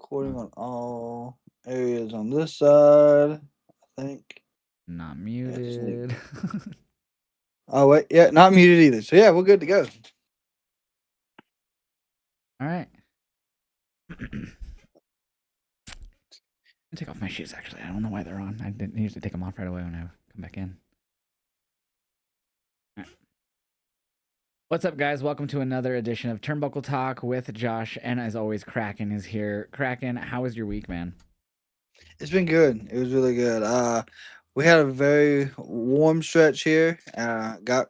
Recording Not, on all areas on this side. I think. not Yeah, just need. muted. Oh wait, yeah, not muted either. So yeah, we're good to go. All right. Take off my shoes. Actually, I don't know why they're on. I didn't usually take them off right away when I come back in. All right. What's up, guys? Welcome to another edition of Turnbuckle Talk with Josh, and as always, Kraken is here. Kraken, how was your week, man? It's been good. It was really good. We had a very warm stretch here. Got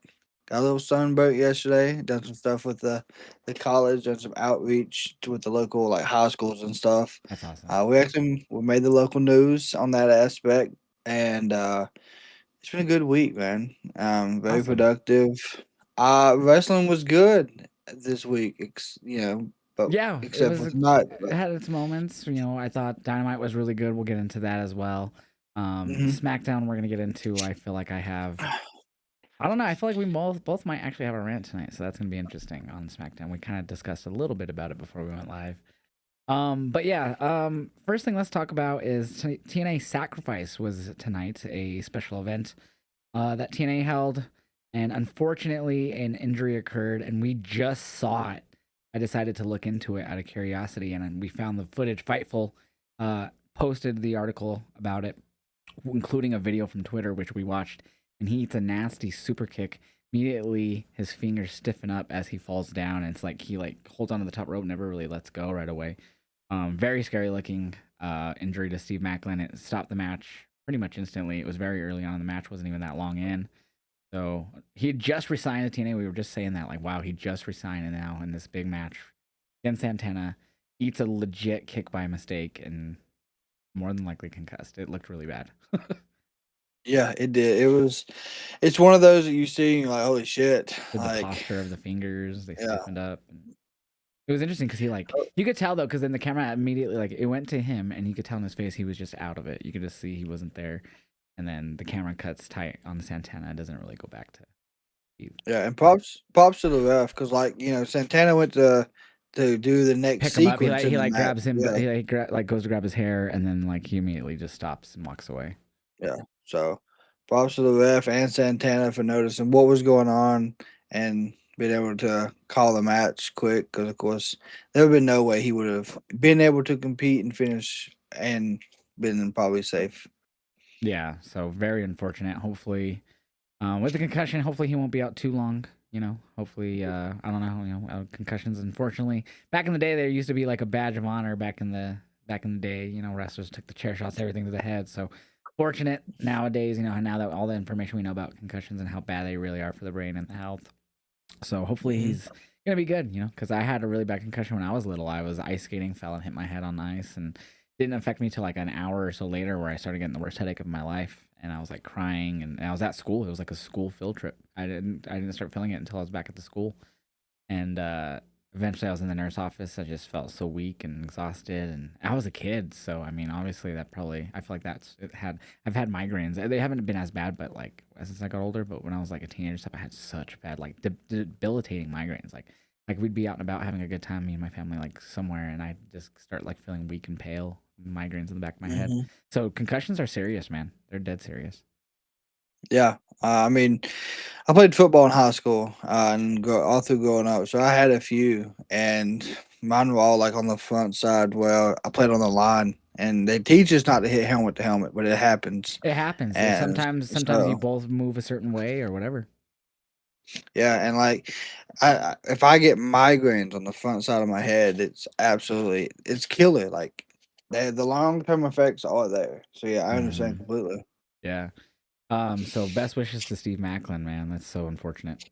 a little sunburnt yesterday. Done some stuff with the college. Done some outreach with the local like high schools and stuff. That's awesome. We made the local news on that aspect, and it's been a good week, man. Very Awesome. productive. Wrestling was good this week. But Yeah, it except was. for It tonight. But had its moments. I thought Dynamite was really good. We'll get into that as well. hmm SmackDown, we're gonna get into. I feel like I have. I don't know. I feel like we both might actually have a rant tonight, so that's gonna be interesting on SmackDown. We kind of discussed a little bit about it before we went live. But yeah. First thing let's talk about is TNA Sacrifice was tonight, a special event that TNA held, and unfortunately, an injury occurred, and we just saw it. I decided to look into it out of curiosity, and then we found the footage. Fightful posted the article about it, including a video from Twitter, which we watched, and he eats a nasty super kick. Immediately, his fingers stiffen up as he falls down, and it's like he holds onto the top rope, never really lets go right away. Very scary looking injury to Steve Macklin. It stopped the match pretty much instantly. It was very early on in the match, wasn't even that long in. So he had just resigned to TNA. We were just saying that, like, wow, he just resigned, and now in this big match against Santana, eats a legit kick by mistake and more than likely concussed. It looked really bad. yeah, it did. It's one of those that you see and you're like, holy shit. With the Like, posture of the fingers, they yeah. stiffened up. And it was interesting because you could tell though, because then the camera immediately it went to him, and you could tell in his face he was just out of it. You could just see he wasn't there, and then the camera cuts tight on Santana. It doesn't really go back to Steve. Yeah, and props to the ref because Santana went to do the next Pick him up. sequence in the match. Grabs him. Yeah, Goes to grab his hair, and then he immediately just stops and walks away. yeah. So props to the ref and Santana for noticing what was going on and being able to call the match quick because of course there would have been no way he would have been able to compete and finish and been probably safe. Yeah. So very unfortunate. Hopefully, with the concussion, hopefully he won't be out too long. Hopefully, I don't know. Concussions. Unfortunately, back in the day, there used to be like a badge of honor. Back in the day, wrestlers took the chair shots, everything to the head. So fortunate nowadays, now that all the information we know about concussions and how bad they really are for the brain and the health. So hopefully hmm he's gonna be good. Because I had a really bad concussion when I was little. I was ice skating, fell and hit my head on ice, and didn't affect me till like an hour or so later, where I started getting the worst headache of my life, and I was like crying, and I was at school. It was like a school field trip. I didn't start feeling it until I was back at the school, and eventually I was in the nurse office. I just felt so weak and exhausted, and I was a kid, so I mean, obviously that probably I feel like I've had migraines. They haven't been as bad, but like since I got older. But when I was like a teenager, stuff, I had such bad debilitating migraines. Like we'd be out and about having a good time, me and my family, like somewhere, and I just start like feeling weak and pale, migraines in the back of my head. hmm So concussions are serious, man. They're dead serious. Yeah, I mean, I played football in high school all through growing up, so I had a few, and mine were all like on the front side. Well, I played on the line, and they teach us not to hit helmet to helmet, but it happens, It happens. and Sometimes you so both move a certain way or whatever. yeah, and like if I get migraines on the front side of my head, it's killer. Like the long term effects are there. So yeah, I understand Hmm. completely. Yeah. So best wishes to Steve Macklin, man. That's so unfortunate.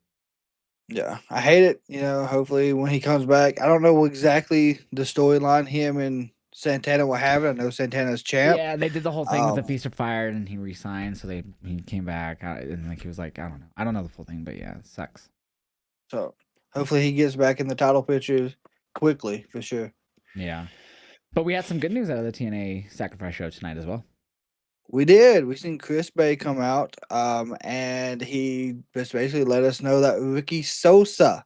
Yeah, I hate it. Hopefully when he comes back, I don't know exactly the storyline him and Santana will have it. I know Santana's champ. Yeah, they did the whole thing with Um, the Feast of Fire, and he resigned, so he came back, and like he was like, I don't know the full thing, but yeah, it sucks. so hopefully he gets back in the title picture quickly for sure. Yeah, but we had some good news out of the TNA Sacrifice show tonight as well. We did. We seen Chris Bay come out, and he just basically let us know that Ricky Sosa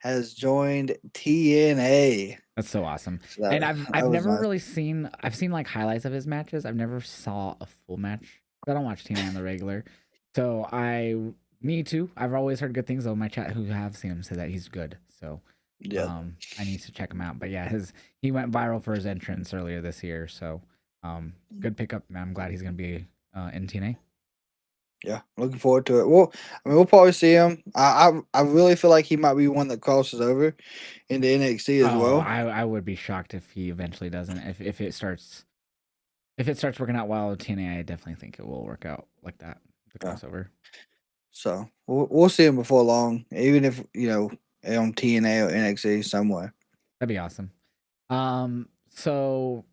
has joined TNA. That's so awesome. So And that I've was never nice. really seen I've seen like highlights of his matches. I've never saw a full match. I don't watch TNA on the regular. So I need to. I've always heard good things though. My chat who have seen him say that he's good. So Yeah, I need to check him out. But yeah, his he went viral for his entrance earlier this year. So good pickup, man. I'm glad he's gonna be in TNA. yeah, looking forward to it. Well, I mean, we'll probably see him. I really feel like he might be one that crosses over into NXT as Oh, well. I would be shocked if he eventually doesn't. If it starts working out well with TNA, I definitely think it will work out like that. The Yeah. crossover. So we'll see him before long, even if on TNA or NXT somewhere. That'd be awesome. So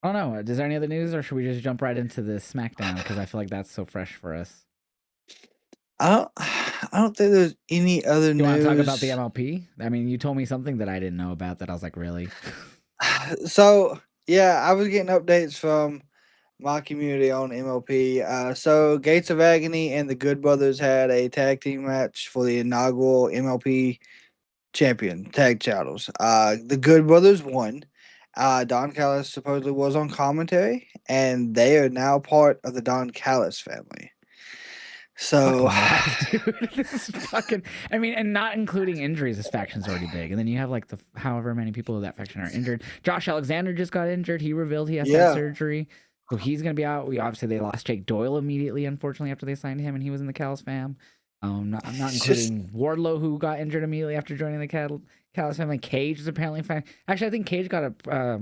I don't know. Is there any other news, or should we just jump right into the SmackDown? Because I feel like that's so fresh for us. I don't think there's any other You want to talk about the news. MLP? I mean, you told me something that I didn't know about. That I was like, really? So yeah, I was getting updates from my community on MLP. So Gates of Agony and the Good Brothers had a tag team match for the inaugural MLP champion tag titles. The Good Brothers won. Don Callis supposedly was on commentary, and they are now part of the Don Callis family. Fuck So, my life, dude. This is fucking. I mean, and not including injuries, this faction's already big. And then you have like the however many people of that faction are injured. Josh Alexander just got injured. He revealed he has to have yeah, surgery, so he's gonna be out. We obviously they lost Jake Doyle immediately, unfortunately, after they signed him, and he was in the Callis fam. Not it's just including Wardlow, who got injured immediately after joining the Callis family. Cage is apparently fine. Actually, I think Cage got a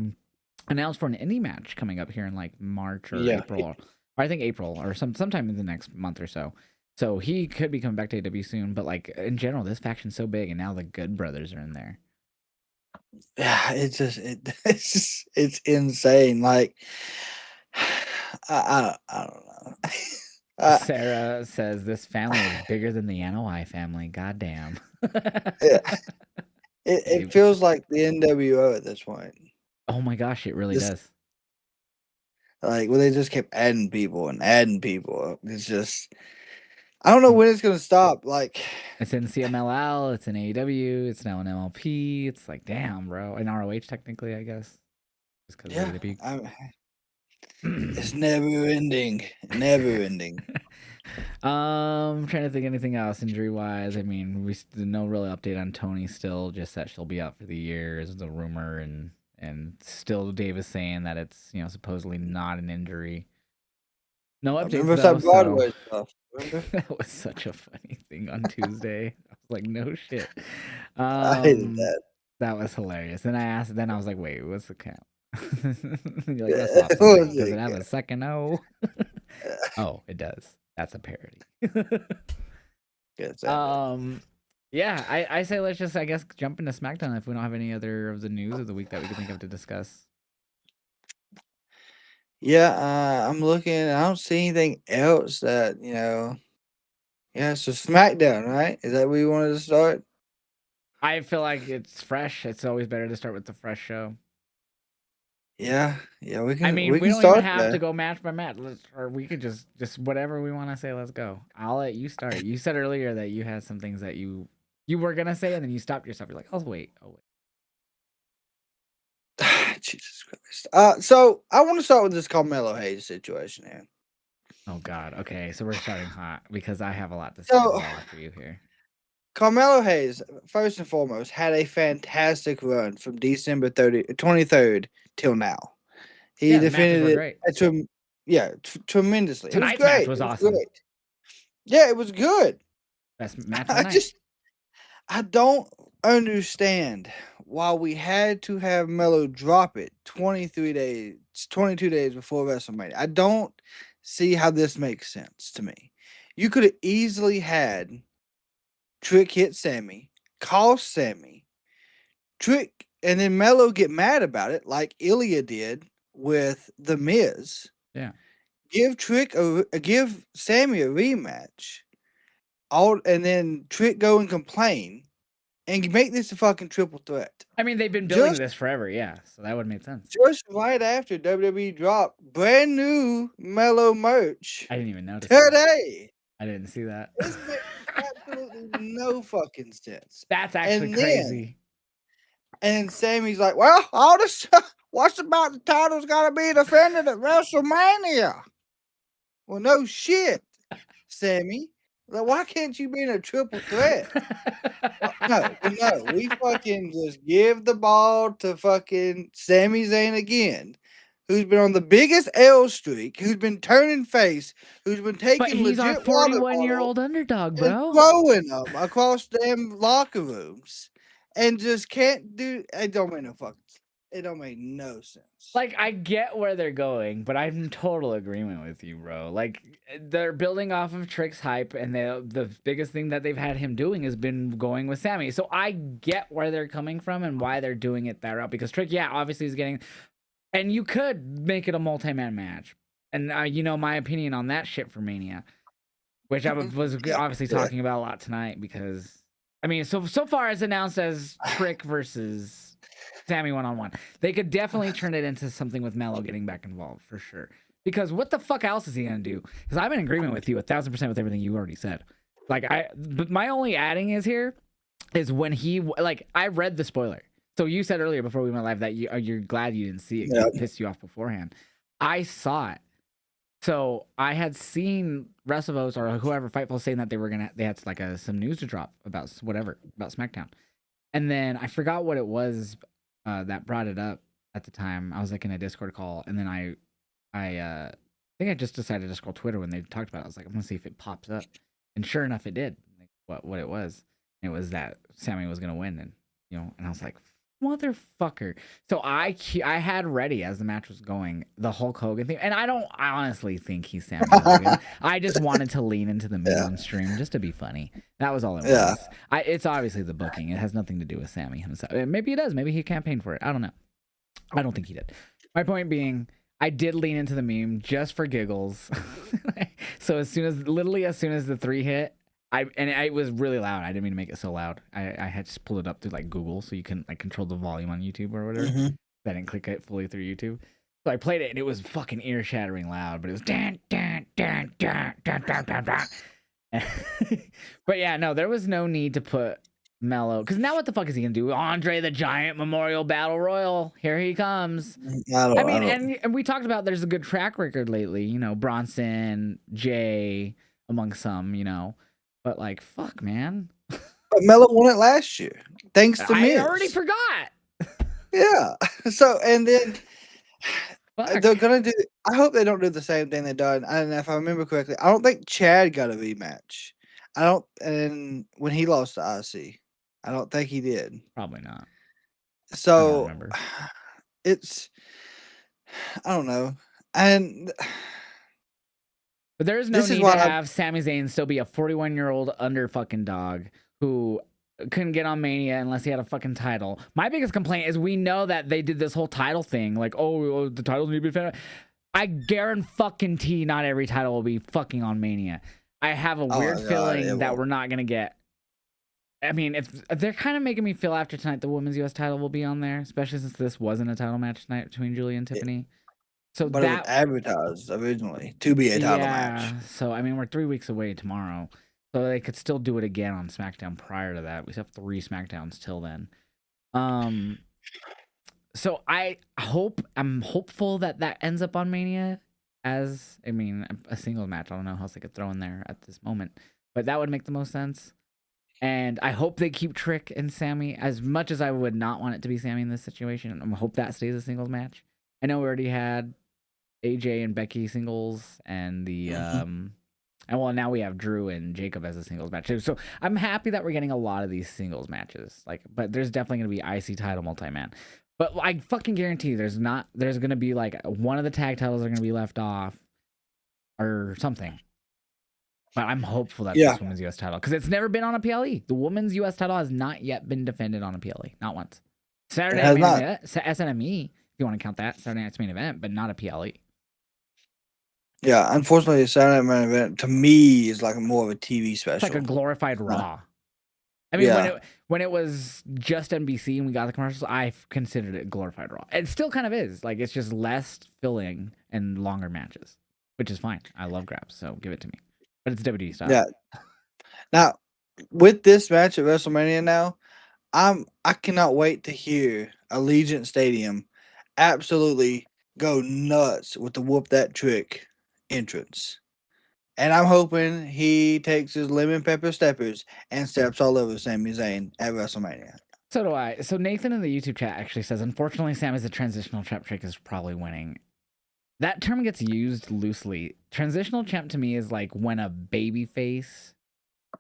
announced for an indie match coming up here in like March or yeah. April, or I think April or sometime in the next month or so. So he could be coming back to AW soon, but like in general, this faction's so big, and now the Good Brothers are in there. Yeah, it's insane. Like, I don't know. I, Sarah says this family is bigger than the NOI family. Goddamn. yeah, it Dave. feels like the NWO at this point. Oh my gosh, it really This does. like where they just kept adding people and adding people. It's just I don't know Um, when it's gonna stop. Like, It's in CMLL, it's in AEW, it's now in MLP. It's like, damn, bro. In ROH, technically, I guess, just because of yeah, AEW. it's never ending, never ending. Trying to think anything else injury wise. I mean, no real update on Tony still. Just that she'll be out for the year is the rumor, and still Dave is saying that it's supposedly not an injury. No I updates remember though. that So Broadway stuff. Remember? that was such a funny thing on Tuesday. I was like, no shit. I hated Um, that. that was hilarious. Then I asked. Then I was like, wait, what's the count? You're like, let's swap What something. was Does it it have a second O? again? Oh, it does. That's a parody. God damn it. um, yeah, I say let's just I guess jump into SmackDown if we don't have any other of the news of the week that we can think of to discuss. Yeah, I'm looking. I don't see anything else that Yeah, so SmackDown, right? Is that where you wanted to start? I feel like it's fresh. It's always better to start with the fresh show. Yeah, yeah, we I can mean, we we can don't even start have to there. go match by match, or we could just whatever we want to say. Let's go. I'll let you start. You said earlier that you had some things that you were gonna say, and then you stopped yourself. You're like, I'll wait. Oh wait. Jesus Christ. So I want to start with this Carmelo Hayes situation here. Oh God. Okay, so we're starting hot because I have a lot to say as So well after you here. Carmelo Hayes, first and foremost, had a fantastic run from December 23rd till now. He Yeah, the matches defended were it, great. tremendously. It was Tonight's match great. was It was awesome. great. Yeah, it was good. Best match of the I night. just I don't understand why we had to have Melo drop it 23 days, 22 days before WrestleMania. I don't see how this makes sense to me. You could have easily had Trick hit Sammy, cost Sammy, Trick, and then Melo get mad about it, like Ilya did with The Miz. Yeah. Give Sammy a rematch, and then Trick go and complain, and make this a fucking triple threat. I mean, they've been building Just this forever. Yeah, so that would make sense. just right after WWE dropped brand new Mellow merch I didn't even notice that. today. I didn't see that. This makes absolutely no fucking sense. That's actually And then crazy. And Sammy's like, well, all this, what's about the title's got to be defended at WrestleMania? Well, no shit, Sammy. Like, why can't you be in a triple threat? No, we fucking just give the ball to fucking Sami Zayn again, who's been on the biggest L streak, who's been turning face, who's been But taking he's our legit water 41-year-old bottles underdog, and bro. throwing them across them locker rooms, and just can't do. It don't make no fucking. It don't make no sense. Like, I get where they're going, but I'm in total agreement with you, bro. Like, they're building off of Trick's hype, and the biggest thing that they've had him doing has been going with Sammy. So I get where they're coming from and why they're doing it that route. Because Trick, yeah, obviously is getting... And you could make it a multi-man match. And you know my opinion on that shit for Mania, which I was obviously talking about a lot tonight because... I mean, so far it's announced as Trick versus... Sammy one-on-one. They could definitely turn it into something with Mello getting back involved for sure. Because what the fuck else is he gonna do? Because I'm in agreement with you 1,000% with everything you already said. Like but my only adding is here is when he like I read the spoiler. So you said earlier before we went live that you're glad you didn't see it. Yep. It pissed you off beforehand. I saw it. So I had seen WrestleVotes or whoever Fightful saying that they had like some news to drop about whatever about SmackDown, and then I forgot what it was. That brought it up at the time. I was like in a Discord call, and then I think I just decided to scroll Twitter when they talked about it. I was like, I'm gonna see if it pops up, and sure enough, it did. Like, what it was? It was that Sammy was gonna win, and and I was like, motherfucker. So I had ready as the match was going the Hulk Hogan thing, and I honestly think he's Sammy Hogan. I just wanted to lean into the mainstream just to be funny. That was all it was. It's obviously the booking. It has nothing to do with Sammy himself. Maybe it does. Maybe he campaigned for it. I don't know. I don't think he did. My point being, I did lean into the meme just for giggles. So as soon as the 3 hit, it was really loud. I didn't mean to make it so loud. I had just pulled it up through like Google, so you can like control the volume on YouTube or whatever. Mm-hmm. I didn't click it fully through YouTube. So I played it, and it was fucking ear-shattering loud. But it was dan dan dan dan dan dan dan dan. But yeah, no, there was no need to put Mello, because now what the fuck is he gonna do? Andre the Giant Memorial Battle Royal, here he comes. And we talked about there's a good track record lately. Bronson, Jay, among some. But like, fuck, man. But Mello won it last year, thanks to Miz. I already forgot. Yeah. So and then they're gonna do. I hope they don't do the same thing they done. And if I remember correctly, I don't think Chad got a rematch. And when he lost to IC, I don't think he did. Probably not. So I don't know. But there is no need to have Sami Zayn still be a 41-year-old under fucking dog who couldn't get on Mania unless he had a fucking title. My biggest complaint is we know that they did this whole title thing, like, oh, the titles need to be defended. I guarantee not every title will be fucking on Mania. I have a weird feeling that we're not gonna get. I mean, if they're kind of making me feel after tonight the women's U.S. title will be on there, especially since this wasn't a title match tonight between Julia and Tiffany. So but it was advertised originally to be a title match. So I mean, we're 3 weeks away tomorrow, so they could still do it again on SmackDown prior to that. We have 3 SmackDowns till then. So I'm hopeful that ends up on Mania as, I mean, a singles match. I don't know how else they could throw in there at this moment, but that would make the most sense. And I hope they keep Trick and Sammy, as much as I would not want it to be Sammy in this situation. I hope that stays a singles match. I know we already had AJ and Becky singles, and now we have Drew and Jacob as a singles match too. So I'm happy that we're getting a lot of these singles matches. But there's definitely gonna be IC title multi-man. But I fucking guarantee there's gonna be like one of the tag titles are gonna be left off or something. But I'm hopeful that this women's US title, because it's never been on a PLE. The women's US title has not yet been defended on a PLE, not once. Saturday Night Main Event, SNME, if you want to count that, Saturday Night's Main Event, but not a PLE. Yeah, unfortunately, Saturday Night Main Event to me is like more of a TV special. It's like a glorified Raw. I mean, when it was just NBC and we got the commercials, I considered it glorified Raw. It still kind of is. Like, it's just less filling and longer matches, which is fine. I love grabs, so give it to me. But it's WWE style. Yeah. Now, with this match at WrestleMania now, I cannot wait to hear Allegiant Stadium absolutely go nuts with the whoop that trick entrance. And I'm hoping he takes his lemon pepper steppers and steps all over Sami Zayn at WrestleMania. So do I. So Nathan in the YouTube chat actually says, unfortunately, Sam is a transitional champ trick is probably winning. That term gets used loosely. Transitional champ to me is like when a baby face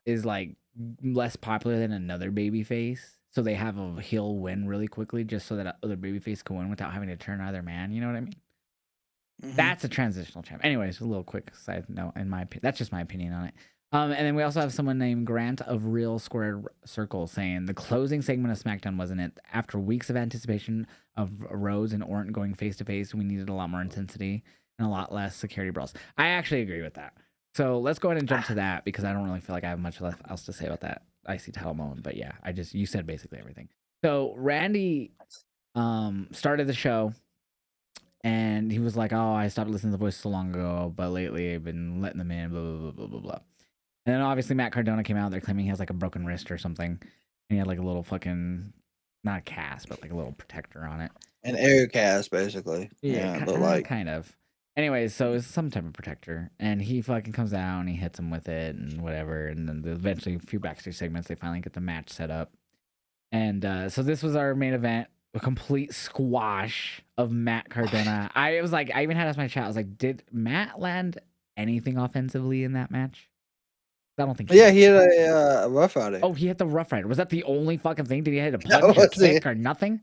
is like less popular than another baby face. So they have a heel win really quickly just so that other baby face can win without having to turn either man. You know what I mean? Mm-hmm. That's a transitional champ. Anyways, a little quick side note in my opinion. That's just my opinion on it. And then we also have someone named Grant of Real Squared Circle saying the closing segment of SmackDown wasn't it. After weeks of anticipation of Rose and Orton going face to face, we needed a lot more intensity and a lot less security brawls. I actually agree with that. So let's go ahead and jump to that because I don't really feel like I have much else to say about that IC title moment. But yeah, you said basically everything. So Randy started the show. And he was like, "Oh, I stopped listening to the voice so long ago, but lately I've been letting them in." Blah blah blah blah blah blah. And then obviously Matt Cardona came out. They're claiming he has like a broken wrist or something, and he had like a little fucking not a cast, but like a little protector on it. An air cast, basically. Yeah, like kind of. Anyways, so it's some type of protector, and he fucking comes out and he hits him with it and whatever. And then eventually, a few backstage segments, they finally get the match set up. And so this was our main event. A complete squash of Matt Cardona. I was like, I even had asked my chat. I was like, did Matt land anything offensively in that match? I don't think. Yeah, he had a Rough Rider. Oh, he hit the Rough Rider. Was that the only fucking thing? Did he hit a That punch or was kick it. or nothing?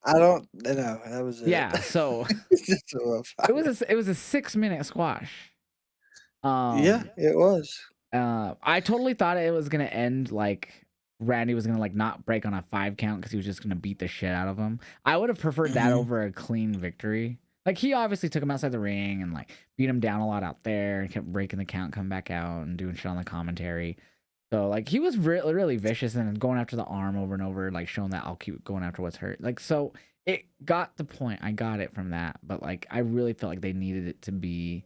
I don't know. That was it. Yeah. So It's just a Rough Rider. it was a 6-minute squash. Yeah, it was. I totally thought it was gonna end like Randy was gonna like not break on a 5 count because he was just gonna beat the shit out of him. I would have preferred that over a clean victory. Like he obviously took him outside the ring and like beat him down a lot out there and kept breaking the count, come back out and doing shit on the commentary. So like he was really vicious and going after the arm over and over, like showing that I'll keep going after what's hurt. Like so it got the point. I got it from that, but like I really felt like they needed it to be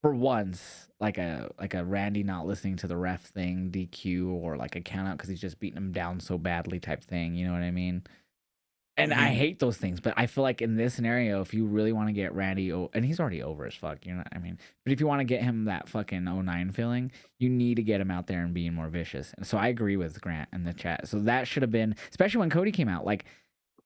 for once, like a Randy not listening to the ref thing, DQ, or like a count out because he's just beating him down so badly type thing. You know what I mean? And I hate those things, but I feel like in this scenario, if you really want to get Randy, and he's already over as fuck, you know what I mean? But if you want to get him that fucking 09 feeling, you need to get him out there and being more vicious. And so I agree with Grant in the chat. So that should have been, especially when Cody came out, like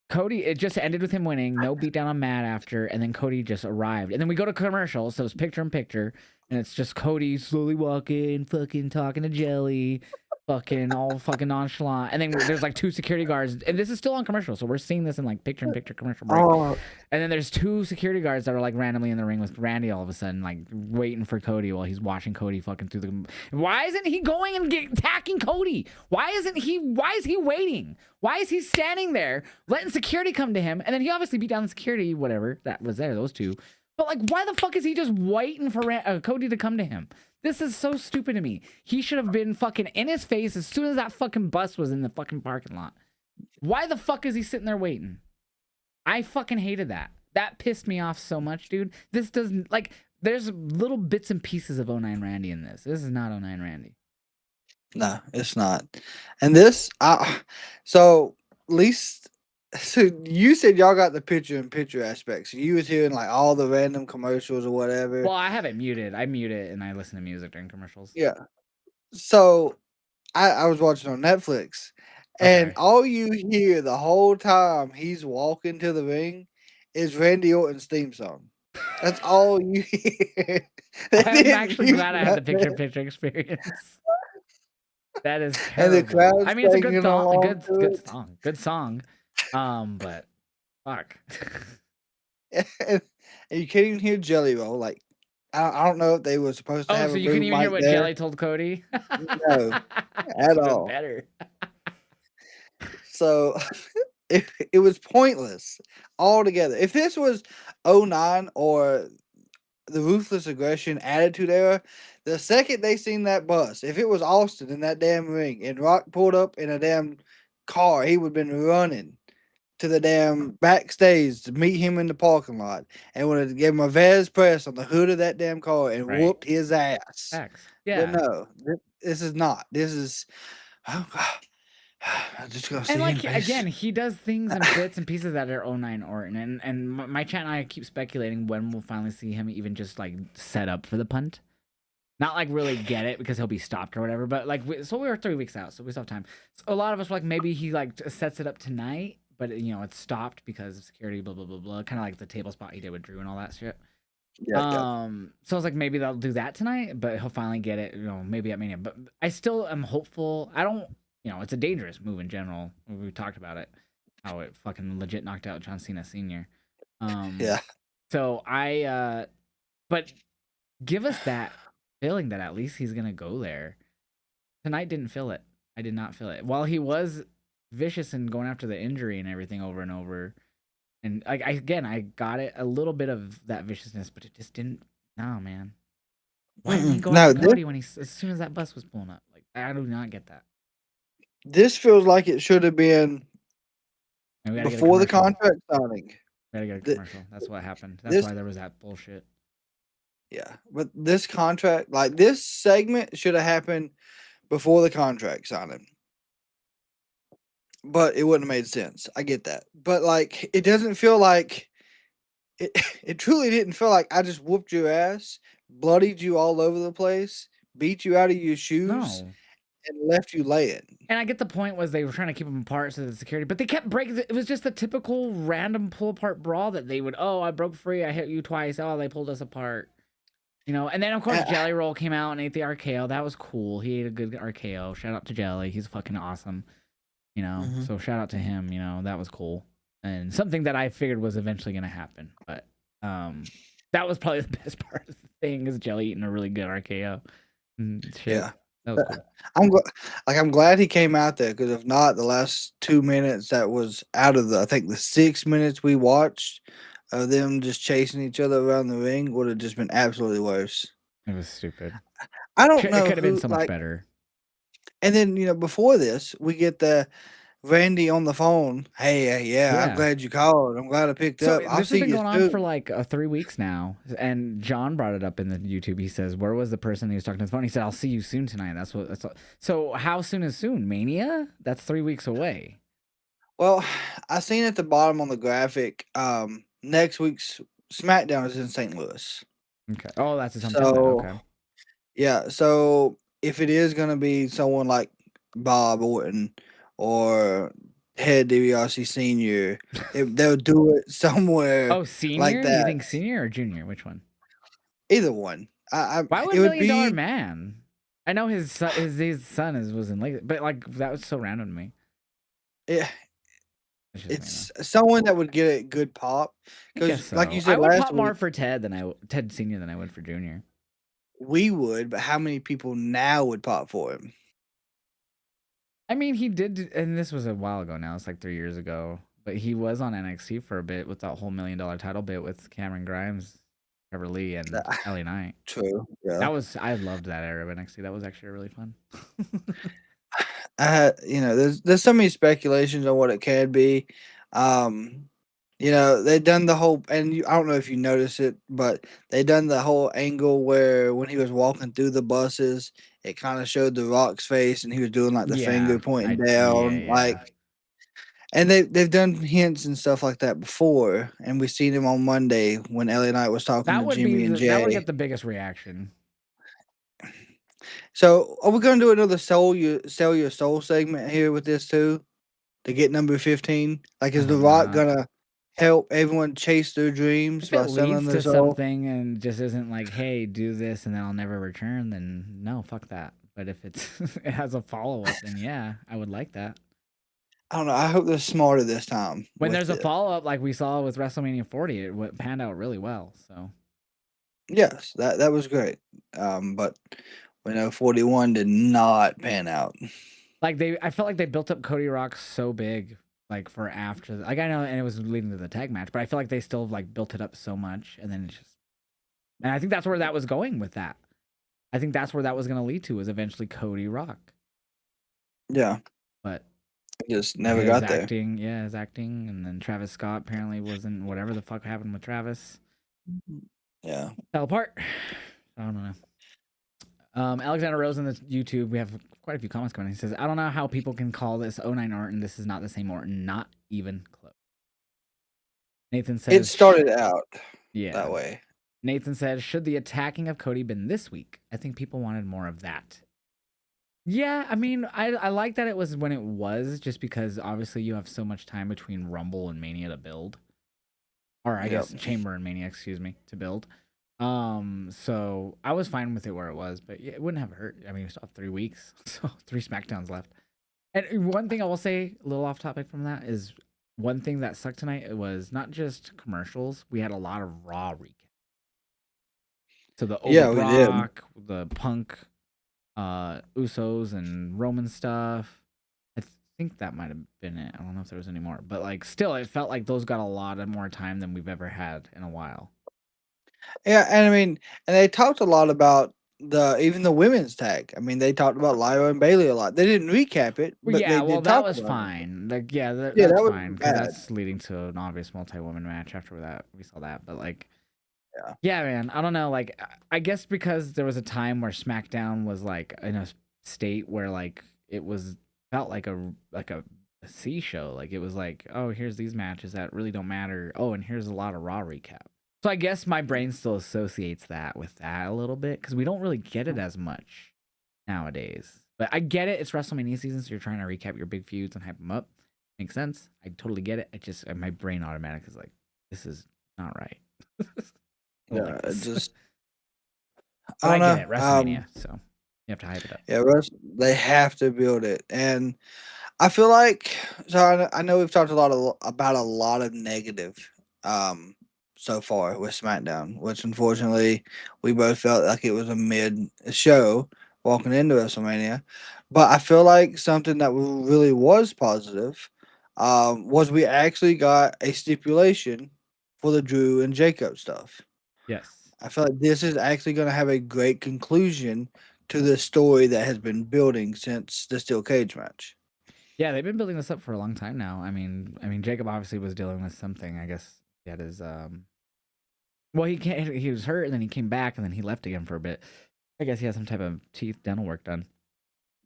Cody, it just ended with him winning, no beatdown on Matt after, and then Cody just arrived. And then we go to commercial, so it's picture in picture, and it's just Cody slowly walking, fucking talking to Jelly, fucking all fucking nonchalant. And then there's like 2 security guards, and this is still on commercial, so we're seeing this in like picture in picture commercial break. Oh, And then there's 2 security guards that are like randomly in the ring with Randy all of a sudden, like waiting for Cody while he's watching Cody fucking through the. Why isn't he going and attacking Cody? Why is he waiting? Why is he standing there letting security come to him? And then he obviously beat down the security, whatever that was there, those 2. But like, why the fuck is he just waiting for Cody to come to him? This is so stupid to me. He should have been fucking in his face as soon as that fucking bus was in the fucking parking lot. Why the fuck is he sitting there waiting? I fucking hated that. That pissed me off so much, dude. This doesn't, like, there's little bits and pieces of 09 Randy in this. This is not 09 Randy. no, it's not. And this, so at least, so you said y'all got the picture in picture aspect. So you was hearing like all the random commercials or whatever. Well, I have it muted. I mute it and I listen to music during commercials. Yeah. So I was watching on Netflix, and all you hear the whole time he's walking to the ring is Randy Orton's theme song. That's all you hear. I'm actually glad I had the picture experience. That is terrible. And the crowd. I mean, it's a good song, good song. But fuck. And you can't even hear Jelly Roll. Like, I don't know if they were supposed to have. Oh, so you couldn't even hear what Jelly told Cody? No, at all. Better. So it was pointless altogether. If this was 09 or the Ruthless Aggression Attitude Era, the second they seen that bus, if it was Austin in that damn ring and Rock pulled up in a damn car, he would have been running to the damn backstage to meet him in the parking lot and would have given him a Vez press on the hood of that damn car and whooped his ass. Facts. Yeah. But no, this is not. This is. Oh God. I'm just gonna And see like him face. again, he does things and bits and pieces that are 09 Orton, and my chat and I keep speculating when we'll finally see him even just like set up for the punt. Not like really get it because he'll be stopped or whatever, but like so we were 3 weeks out, so we still have time. So a lot of us were like maybe he like sets it up tonight, but it's stopped because of security, blah blah blah blah, kind of like the table spot he did with Drew and all that shit. Yeah, yeah. So I was like, maybe they'll do that tonight, but he'll finally get it, maybe at Mania. But I still am hopeful. I don't, it's a dangerous move in general. We talked about it, how it fucking legit knocked out John Cena Sr. Um, Yeah. so but give us that feeling that at least he's gonna go there. Tonight didn't feel it. I did not feel it. While he was vicious and going after the injury and everything over and over, and I got it a little bit of that viciousness, but it just didn't. No, man. Why didn't he go No, after this Cody when as soon as that bus was pulling up? Like I do not get that. this feels like it should have been And we gotta get a before the commercial. contract signing. We gotta get a Th- commercial. That's what happened. That's This, why there was that bullshit. yeah, but this contract, like this segment, should have happened before the contract signing. But it wouldn't have made sense. I get that, but like, it doesn't feel like it. It truly didn't feel like I just whooped your ass, bloodied you all over the place, beat you out of your shoes, No. and left you laying. And I get the point was they were trying to keep them apart so the security, but they kept breaking. It was just a typical random pull apart brawl that they would. Oh, I broke free. I hit you twice. Oh, they pulled us apart. And then of course Uh, Jelly Roll came out and ate the RKO. That was cool. He ate a good RKO. Shout out to Jelly. He's fucking awesome. mhm. So shout out to him. That was cool and something that I figured was eventually gonna happen. But that was probably the best part of the thing is Jelly eating a really good RKO. And shit, Yeah. that was cool. I'm glad he came out there because if not, the last 2 minutes that was out of I think the 6 minutes we watched of them just chasing each other around the ring would have just been absolutely worse. It was stupid. I don't It know could have been who so much better. and then before this we get the Randy on the phone. Hey, yeah, I'm Yeah. glad you called. I'm glad I picked So up. I'll this has see been you going on for soon. like 3 weeks now, and John brought it up in the YouTube. He says, "Where was the person he was talking to the phone?" He said, "I'll see you soon tonight." That's what. That's all. So how soon is soon? Mania? That's 3 weeks away. Well, I seen at the bottom on the graphic. Next week's SmackDown is in St. Louis. Okay. Oh, that's his hometown then. So Okay. yeah, so if it is gonna be someone like Bob Orton or Head DiBiase Senior, they'll do it somewhere Oh, like senior? You that. think senior or junior? Which one? Either one. Why would It would Million Dollar be Man? I know his son was in Lake, but like that was so random to me. it, It's just me though. it's someone that would get a good pop I guess because, like you so. I said would last pop more week, for Ted Senior than I would for Junior. we would, but how many people now would pop for him? I mean, he did, and this was a while ago now. It's like 3 years ago. But he was on NXT for a bit with that whole $1 million title bit with Cameron Grimes, Trevor Lee, and Uh, LA Knight. True. Yeah. I loved that era of NXT. That was actually really fun. There's so many speculations on what it can be. Um, they done the whole, and I don't know if you noticed it, but they done the whole angle where when he was walking through the buses, it kind of showed the Rock's face, and he was doing like the finger Yeah, pointing yeah, down, yeah. like. And they've done hints and stuff like that before, and we seen him on Monday when LA Knight was talking to Jimmy and That would Jay. get the biggest reaction. So, are we gonna do another sell your soul segment here with this too? To get number 15? Like, I is The hope Rock not. gonna help everyone chase their dreams If it by selling leads their to soul? something and just isn't like, hey, do this and then I'll never return, then no, fuck that. But if it has a follow up, then yeah, I would like that. I don't know. I hope they're smarter this time When with there's a it. follow up, like we saw with WrestleMania 40, it panned out really well. So Yes, that was great. But we know 41 did not pan out. I felt like they built up Cody Rock so big, like for after, like I know, and it was leading to the tag match, but I feel like they still like built it up so much, and then and I think that's where that was going with that. I think that's where that was going to lead to was eventually Cody Rock, Yeah, but just never got there. his acting, and then Travis Scott apparently wasn't whatever the fuck happened with Travis. Yeah. Fell apart. I don't know. Alexander Rose in the YouTube. We have quite a few comments coming in. He says, I don't know how people can call this '09 Orton. This is not the same Orton. Not even close. Nathan It says, started out yeah. that way. Nathan says, should the attacking of Cody been this week? I think people wanted more of that. Yeah, I mean, I like that it was when it was, just because obviously you have so much time between Rumble and Mania to build. Or I Yep. guess Chamber and Mania, excuse me, to build. So I was fine with it where it was, but yeah, it wouldn't have hurt. I mean, we still have 3 weeks, so 3 SmackDowns left. And one thing I will say, a little off topic from that, is one thing that sucked tonight. It was not just commercials. We had a lot of Raw recap. So the over Yeah, we did. Brock, the Punk, Usos, and Roman stuff. I think that might have been it. I don't know if there was any more, but like, still, it felt like those got a lot of more time than we've ever had in a while. Yeah, and I mean, and they talked a lot about even the women's tag. I mean, they talked about Lyra and Bailey a lot. They didn't recap it, Well, but yeah, they well, did that talk was about it. fine. Like, yeah, Yeah, that's that was fine because bad. that's leading to an obvious multi-woman match after that. We saw that, but like, Yeah. yeah, man, I don't know. Like, I guess because there was a time where SmackDown was like in a state where like it was felt like a C show. Like it was like, oh, here's these matches that really don't matter. Oh, and here's a lot of Raw recap. So I guess my brain still associates that with that a little bit because we don't really get it as much nowadays. But I get it. It's WrestleMania season, so you're trying to recap your big feuds and hype them up. Makes sense. I totally get it. I just my brain automatic is like, this is not right. I don't Yeah, like it this. just I But I don't get know. it. WrestleMania, so you have to hype it up. Yeah, they have to build it, and I feel like I know we've talked about a lot of negative so far with SmackDown, which unfortunately we both felt like it was a mid show walking into WrestleMania. But I feel like something that really was positive was we actually got a stipulation for the Drew and Jacob stuff. Yes. I feel like this is actually going to have a great conclusion to the story that has been building since the steel cage match. Yeah, they've been building this up for a long time now. I mean, Jacob obviously was dealing with something. I guess he had his well, he was hurt and then he came back and then he left again for a bit. I guess he had some type of teeth dental work done.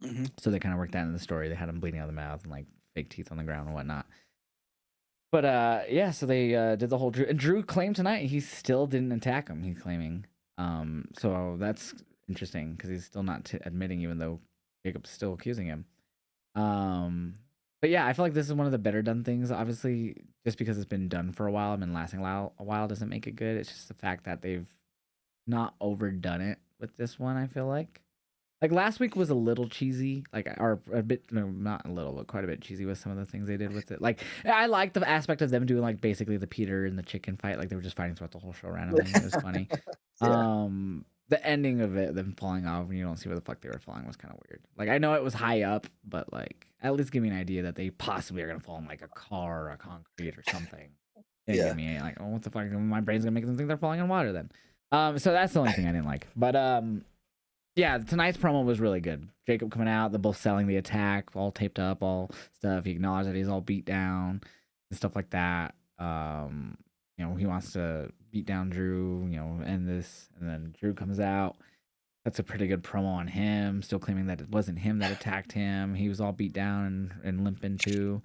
Hmm. So they kind of worked that in the story. They had him bleeding out of the mouth and like fake teeth on the ground and whatnot. But yeah, so they did the whole Drew, and Drew claimed tonight he still didn't attack him. He's claiming, so that's interesting because he's still not admitting, even though Jacob's still accusing him. But yeah, I feel like this is one of the better done things. Obviously, just because it's been done for a while and been lasting a while doesn't make it good. It's just the fact that they've not overdone it with this one. I feel like last week was a little cheesy, like, or a bit, no, not a little, but quite a bit cheesy with some of the things they did with it. Like, I like the aspect of them doing like basically the Peter and the chicken fight, like they were just fighting throughout the whole show randomly. It was funny. Yeah. The ending of it, them falling off when you don't see where the fuck they were falling, was kind of weird. Like, I know it was high up, but like at least give me an idea that they possibly are gonna fall in like a car or a concrete or something. Didn't Yeah. give me like, oh, what the fuck? My brain's gonna make them think they're falling in water then. So that's the only thing I didn't like. But yeah, tonight's promo was really good. Jacob coming out, they're both selling the attack, all taped up, all stuff. He acknowledged that he's all beat down and stuff like that. He wants to beat down Drew, end this. And then Drew comes out. That's a pretty good promo on him, still claiming that it wasn't him that attacked him. He was all beat down and limping too.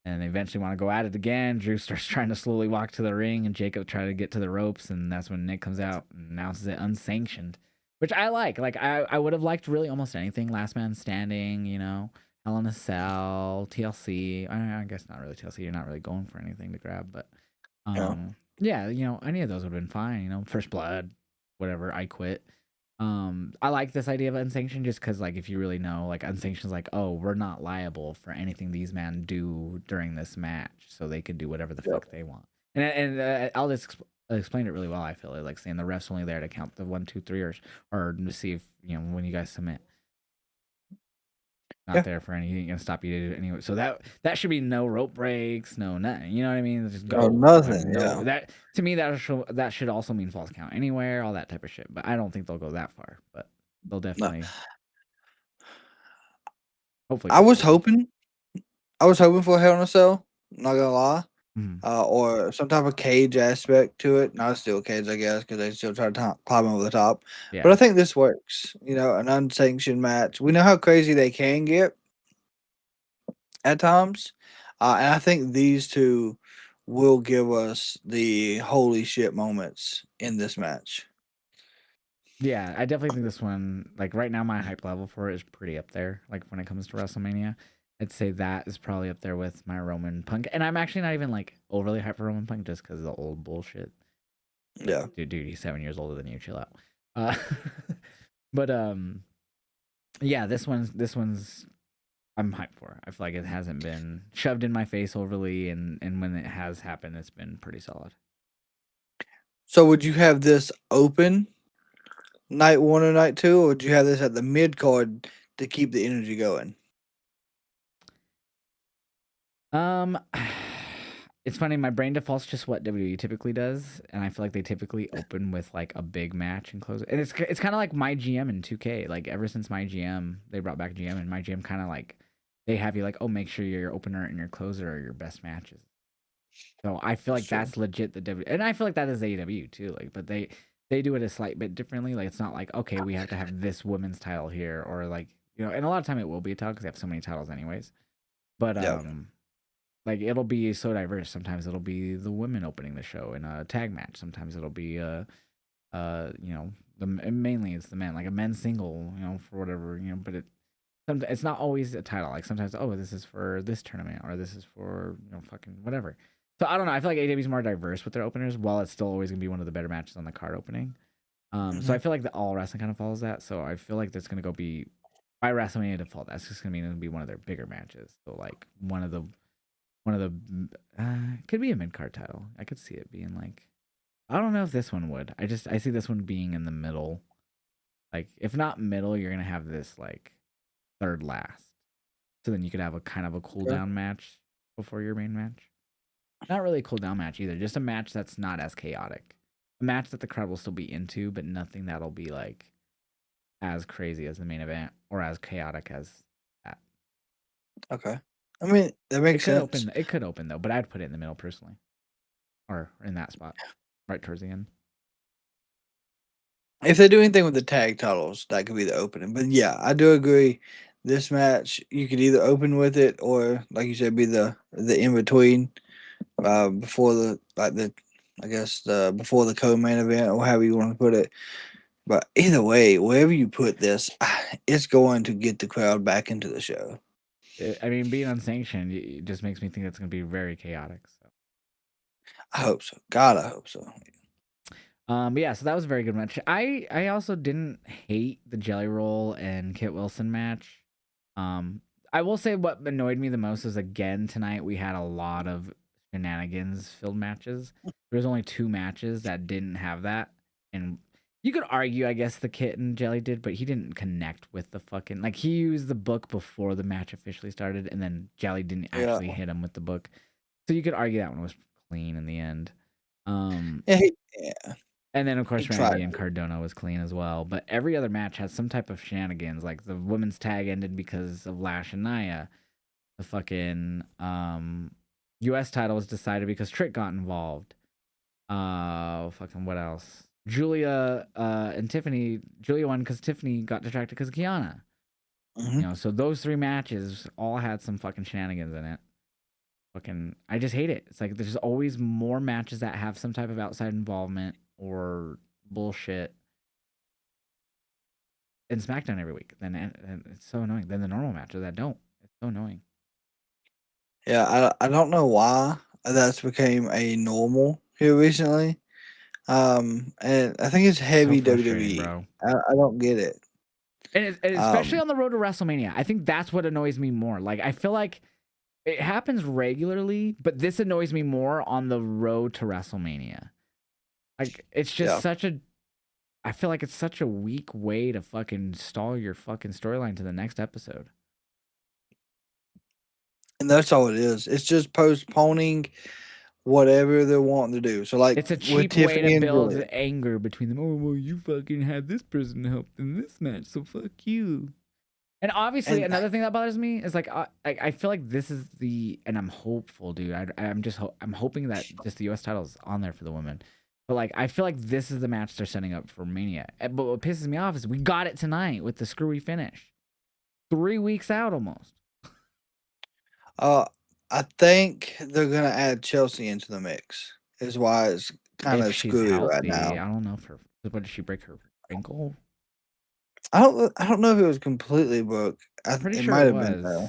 And they eventually want to go at it again. Drew starts trying to slowly walk to the ring, and Jacob tries to get to the ropes. And that's when Nick comes out and announces it unsanctioned, which I like. Like, I would have liked really almost anything. Last Man Standing, Hell in a Cell, TLC. I guess not really TLC. You're not really going for anything to grab, but Yeah. yeah, any of those would have been fine. First Blood, whatever. I Quit. I like this idea of unsanctioned just because, like, if you really know, like, unsanctioned is like, oh, we're not liable for anything these men do during this match, so they can do whatever the Yep. fuck they want. And I'll just explain it really well. I feel like saying the ref's only there to count the 1, 2, 3, or to see if when you guys submit. Not Yeah. there for anything gonna stop you anyway. So that should be no rope breaks, no nothing. You know what I mean? Just go. Oh, nothing. No, Yeah. that to me that should also mean false count anywhere, all that type of shit. But I don't think they'll go that far. But they'll No. definitely, hopefully, I go was forward. hoping. I was hoping for a Hell in a Cell. Not gonna lie. Mhm. or some type of cage aspect to it. Not a steel cage, I guess, because they still try to climb over the top. But Yeah. I think this works. An unsanctioned match. We know how crazy they can get at times, and I think these two will give us the holy shit moments in this match. Yeah, I definitely think this one, like right now, my hype level for it is pretty up there. Like when it comes to WrestleMania, I'd say that is probably up there with my Roman Punk. And I'm actually not even like overly hyped for Roman Punk just because of the old bullshit. Like, Yeah. dude, he's 7 years older than you. Chill out. Uh, but yeah, this one's I'm hyped for. I feel like it hasn't been shoved in my face overly, and when it has happened, it's been pretty solid. So would you have this open night one or night two, or would you have this at the mid card to keep the energy going? Um, it's funny. My brain defaults just what WWE typically does, and I feel like they typically open with like a big match and close it. And it's kind of like my GM in 2K. Like ever since my GM, they brought back GM, and my GM kind of like they have you like, oh, make sure your opener and your closer are your best matches. So I feel That's like true. that's legit the W, and I feel like that is AEW too. Like, but they do it a slight bit differently. Like it's not like okay, we have to have this women's title here, or like and a lot of time it will be a title because they have so many titles anyways. But Yeah. like it'll be so diverse. Sometimes it'll be the women opening the show in a tag match. Sometimes it'll be mainly it's the men, like a men's single, for whatever, but it's not always a title. Like sometimes, oh, this is for this tournament or this is for, fucking whatever. So I don't know. I feel like AEW is more diverse with their openers, while it's still always gonna be one of the better matches on the card opening. So I Hmm. feel like the all wrestling kind of follows that. So I feel like that's gonna go be by WrestleMania default. That's just gonna be one of their bigger matches. So like one of the could be a mid card title. I could see it being like I don't know if this one would. I see this one being in the middle. Like if not middle, you're gonna have this like third last. So then you could have a kind of a cool Okay. down match before your main match. Not really a cool down match either. Just a match that's not as chaotic. A match that the crowd will still be into, but nothing that'll be like as crazy as the main event or as chaotic as that. Okay. I mean, that It makes could sense. open. It could open though, but I'd put it in the middle personally, or in that spot, right towards the end. If they do anything with the tag titles, that could be the opening. But yeah, I do agree. This match, you could either open with it or, like you said, be the in between, before the I guess the before the co-main event or however you want to put it. But either way, wherever you put this, it's going to get the crowd back into the show. I mean, being unsanctioned just makes me think it's going to be very chaotic. So. I hope so. God, I hope so. But yeah, so that was a very good match. I also didn't hate the Jelly Roll and Kit Wilson match. I will say what annoyed me the most is again tonight we had a lot of shenanigans filled matches. There was only 2 matches that didn't have that, and you could argue, I guess the Kit and Jelly did, but he didn't connect with the fucking like he used the book before the match officially started, and then Jelly didn't Yeah. actually hit him with the book, so you could argue that one was clean in the end. Um, Yeah, yeah, and then, of he course, tried Randy and to. Cardona was clean as well. But every other match had some type of shenanigans. Like the women's tag ended because of Lash and Nia. The fucking U.S. title was decided because Trick got involved. Fucking what else? Julia and Tiffany. Julia won because Tiffany got distracted because of Kiana. Hmm. So those 3 matches all had some fucking shenanigans in it. Fucking, I just hate it. It's like there's always more matches that have some type of outside involvement or bullshit in SmackDown every week. Then and it's so annoying. Then the normal matches that don't. It's so annoying. Yeah, I don't know why that's became a normal here recently. And I think it's So heavy frustrating, WWE. bro. I don't get it. And especially Um, on the road to WrestleMania. I think that's what annoys me more. Like I feel like it happens regularly, but this annoys me more on the road to WrestleMania. Like it's just yeah, such a I feel like it's such a weak way to fucking stall your fucking storyline to the next episode. and that's all it is. It's just postponing whatever they're wanting to do. So, like It's a with cheap way to Tiffany and build Julia, anger between them. Oh well, you fucking had this person help in this match, so fuck you. And obviously, And another thing that bothers me is like I feel like this is and I'm hopeful, dude. I'm hoping that just the U.S. title's on there for the women. But like I feel like this is the match they're setting up for Mania. But what pisses me off is we got it tonight with the screwy finish. 3 weeks out almost. uh, I think they're gonna add Chelsea into the mix. Is why it's kind If of she's screwy right healthy, now. I don't know if her. What did she break her ankle? I don't know if it was completely booked. I'm pretty It sure it might have been was. though.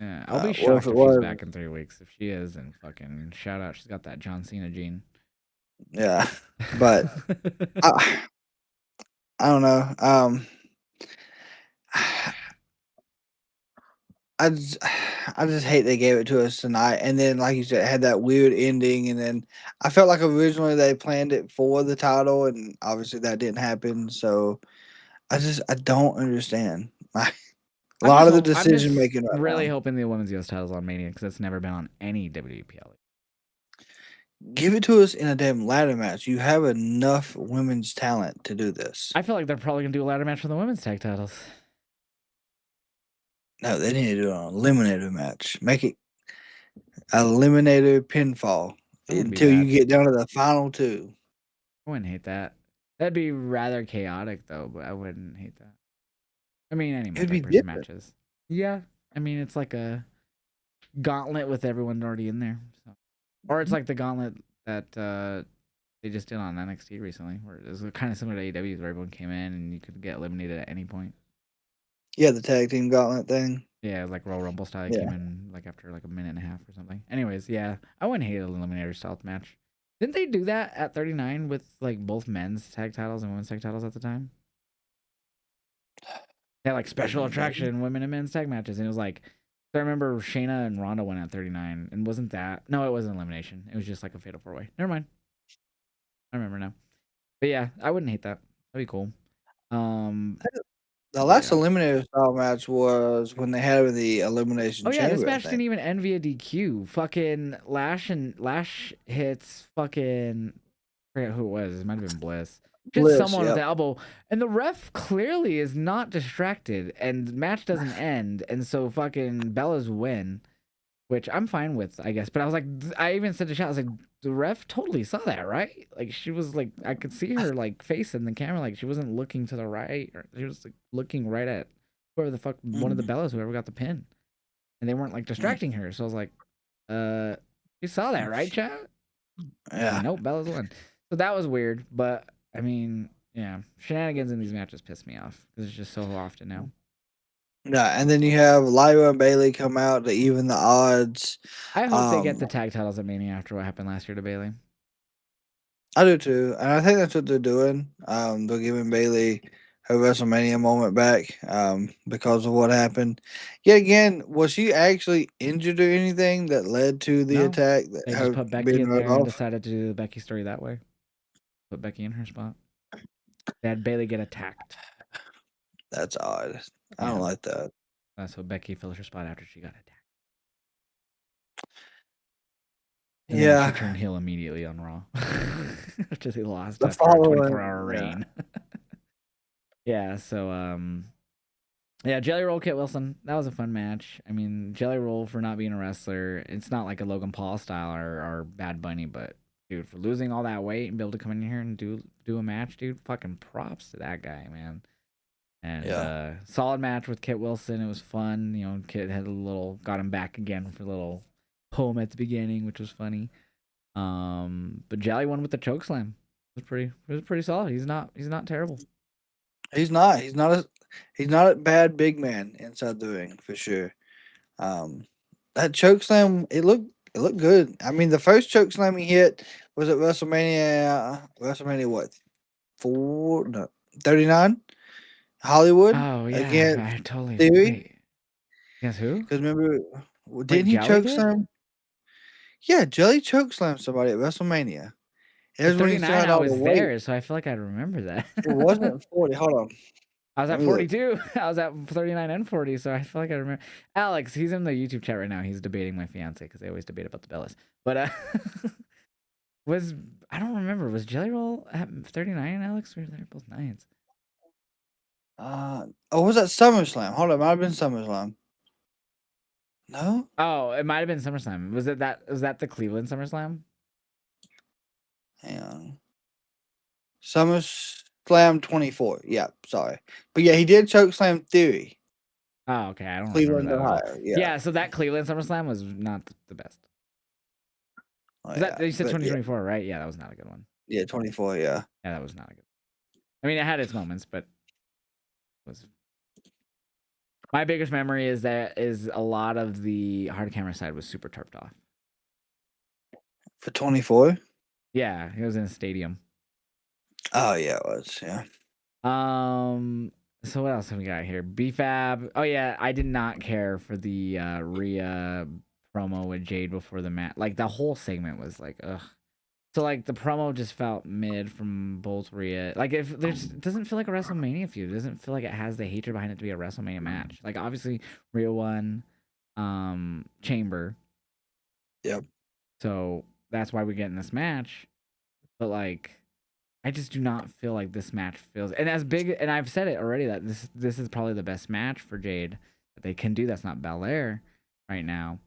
Yeah, I'll be Or if shocked it if she's was, back in 3 weeks. If she is, then fucking shout out. She's got that John Cena gene. yeah. But I, I don't know. I just, I just hate they gave it to us tonight, and then like you said, it had that weird ending, and then I felt like originally they planned it for the title, and obviously that didn't happen. So I don't understand. Like a lot of the I'm decision just making right really now. hoping the women's US title's on Mania because it's never been on any WPL. Give it to us in a damn ladder match. You have enough women's talent to do this. I feel like they're probably gonna do a ladder match for the women's tag titles. No, they need to do an eliminator match. Make it eliminator pinfall That wouldn't be until you bad. get down to the final two. I wouldn't hate that. That'd be rather chaotic though, but I wouldn't hate that. I mean, any It'd be multi-person different. matches. Yeah, I mean it's like a gauntlet with everyone already in there. So. Or it's like the gauntlet that they just did on NXT recently, where it was kind of similar to AEW, where everyone came in and you could get eliminated at any point. Yeah, the tag team gauntlet thing. Yeah, like Royal Rumble style. It Yeah. came in like after like a minute and a half or something. Anyways, yeah, I wouldn't hate an eliminator style match. Didn't they do that at 39 with like both men's tag titles and women's tag titles at the time? They had like special Maybe. attraction women and men's tag matches, and it was like I remember Shayna and Ronda went at 39, and wasn't that? No, it wasn't elimination. It was just like a fatal 4-way. Never mind. I remember now. But yeah, I wouldn't hate that. That'd be cool. The But last yeah. eliminator style match was when they had it in the elimination Oh yeah, this chamber, I match think. didn't even end via DQ. Fucking Lash hits fucking I forget who it was. It might have been Bliss. Hits Bliss, someone with yep. the elbow, and the ref clearly is not distracted, and the match doesn't end, and so fucking Bella's win, which I'm fine with, I guess. But I was like, I even said to Chat, I was like, the ref totally saw that, right? Like she was like, I could see her like face in the camera, like she wasn't looking to the right, or she was like looking right at whoever the fuck one of the Mm, Bellas, whoever got the pin, and they weren't like mm, distracting her. So I was like, you saw that, right, Chat? yeah. Nope, Bella's won. So that was weird, but I mean, yeah, shenanigans in these matches piss me off because it's just so often now. Yeah, and then you have Lyra and Bailey come out to even the odds. I hope they get Um, the tag titles at Mania after what happened last year to Bailey. I do too, and I think that's what they're doing. They're giving Bailey her WrestleMania moment back because of what happened. Yet again, was she actually injured or anything that led to the No, attack that they just her put Becky being in run there and off? decided to do the Becky story that way. Put Becky in her spot. They had Bailey get attacked. That's odd. I don't Yeah, like that. so Becky fills her spot after she got attacked. And then she Yeah, turned heel immediately on Raw after they lost the after a following. 24-hour Yeah, reign. Yeah, so yeah, Jelly Roll Kit Wilson. That was a fun match. I mean, Jelly Roll for not being a wrestler, it's not like a Logan Paul style or Bad Bunny, but dude, for losing all that weight and be able to come in here and do a match, dude, fucking props to that guy, man. And yeah, solid match with Kit Wilson. It was fun. You know, Kit had got him back again for a little poem at the beginning, which was funny. But Jelly won with the choke slam. It was pretty solid. He's not terrible. he's not. He's not a bad big man inside the ring for sure. Um, that choke slam, it looked good. I mean, the first choke slam he hit was at WrestleMania. WrestleMania what? 39 Hollywood Oh yeah, against I totally Theory. wait. Guess who? Because remember, Wait, didn't he Jelly choke did? slam? Yeah, Jelly choke slammed somebody at WrestleMania. It For was when he still 39, had I all the was weight. there, so I feel like I remember that. It wasn't 40. Hold on, I was let at me look. 42. I was at 39 and 40, so I feel like I remember. Alex, he's in the YouTube chat right now. He's debating my fiance because they always debate about the Bellas. But was I don't remember. Was Jelly Roll at 39, Alex? We were there both nights. Was that SummerSlam? Hold on, it might have been SummerSlam. No, Oh, it might have been SummerSlam. Was that the Cleveland SummerSlam? hang on. SummerSlam 24. Yeah, sorry, but yeah, he did chokeslam Theory, Oh, okay. I don't remember Cleveland, that at all. Ohio. Yeah, Yeah, so that Cleveland SummerSlam was not the best. oh, Was that yeah, you said but yeah, 2024, right? Yeah, that was not a good one. yeah, 24. Yeah, Yeah, that was not a good. I mean, it had its moments, but was my biggest memory is a lot of the hard camera side was super turfed off. for 24. Yeah, it was in a stadium. Oh yeah, it was. Yeah, So what else have we got here? BFAB. Oh yeah, I did not care for the Rhea promo with Jade before the match. Like the whole segment was like, ugh. So like the promo just felt mid from both Rhea. Like if there's it doesn't feel like a WrestleMania feud. It doesn't feel like it has the hatred behind it to be a WrestleMania match. Like obviously Rhea won Chamber. yep. So that's why we get in this match. But like I just do not feel like this match feels and as big and I've said it already that this is probably the best match for Jade that they can do. That's not Belair right now.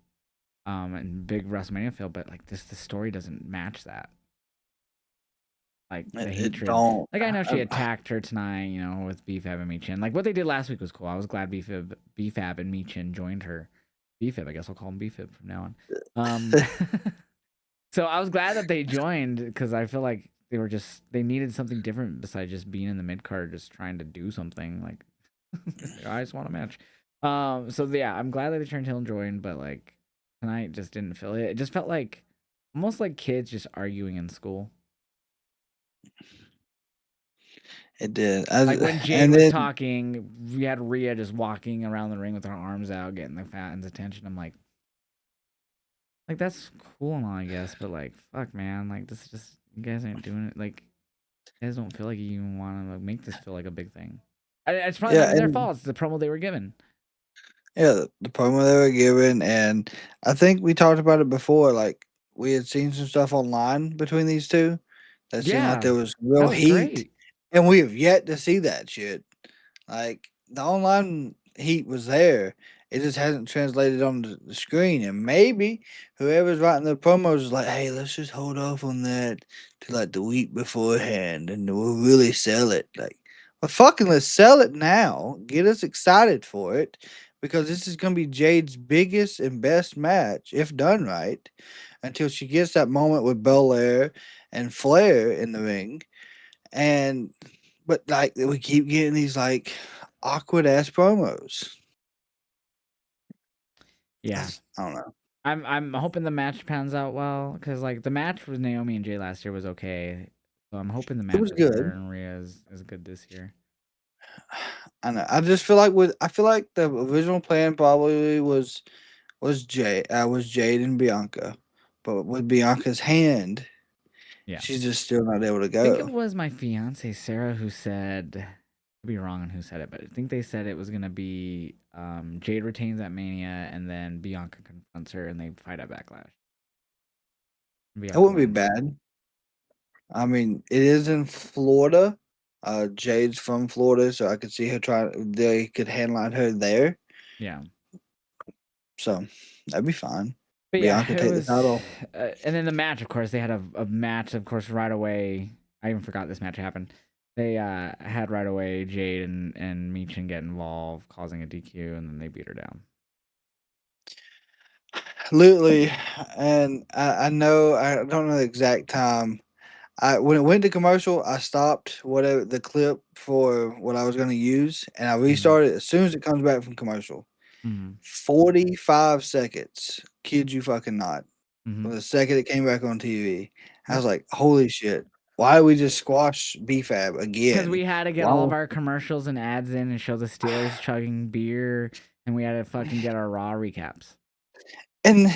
And big WrestleMania feel, but like the story doesn't match that. Like the It hatred. don't. Like I know she attacked her tonight, you know, with BFAB and Michin. Like what they did last week was cool. I was glad BFAB and Michin joined her. BFAB, I guess I'll call him BFAB from now on. So I was glad that they joined because I feel like they needed something different besides just being in the mid card, just trying to do something. Like I just want a match. So yeah, I'm glad that they turned heel and joined, but like tonight just didn't feel it. It just felt like almost like kids just arguing in school. It did. Like when Jade And was then talking, we had Rhea just walking around the ring with her arms out, getting the fans' attention. I'm like that's cool and all, I guess, but like, fuck, man, like this is just you guys ain't doing it. Like, you guys don't feel like you even want to like, make this feel like a big thing. It's probably not yeah, even their and fault. It's the promo they were given. yeah, the promo they were given, and I think we talked about it before. Like we had seen some stuff online between these two that seemed like Yeah, there was that real was heat, great. and we have yet to see that shit. Like the online heat was there. It just hasn't translated on the screen. And maybe whoever's writing the promos is like, hey, let's just hold off on that to like the week beforehand and we'll really sell it. Like, well, fucking let's sell it now. Get us excited for it because this is going to be Jade's biggest and best match, if done right, until she gets that moment with Belair and Flair in the ring. And but like we keep getting these like awkward ass promos. Yeah, I don't know. I'm hoping the match pans out well because like the match with Naomi and Jay last year was okay. So I'm hoping the It match was with her good. and Rhea is good this year. I know. I just feel like I feel like the original plan probably was Jade and Bianca, but with Bianca's hand, Yeah. she's just still not able to I think it go. was my fiance Sarah who said, I could be wrong on who said it, but I think they said it was gonna be Jade retains at Mania and then Bianca confronts her and they fight at Backlash. It Bianca wouldn't be wins. bad. I mean, it is in Florida. Jade's from Florida, so I could see her try. They could headline her there, Yeah. so that'd be fine. But yeah, Bianca it take the was, title. and then the match, of course, they had a match, of course, right away. I even forgot this match happened. They had right away Jade and Michin get involved, causing a DQ, and then they beat her down. Absolutely, and I know I don't know the exact time. I when it went to commercial, I stopped whatever the clip for what I was going to use, and I Mm-hmm. restarted as soon as it comes back from commercial. Mm-hmm. 45 seconds, kid you fucking not. Mm-hmm. From the second it came back on TV, I was like, "Holy shit! Why did we just squash BFAB Because we again? had to get Why?" all of our commercials and ads in and show the Steelers chugging beer, and we had to fucking get our Raw recaps. And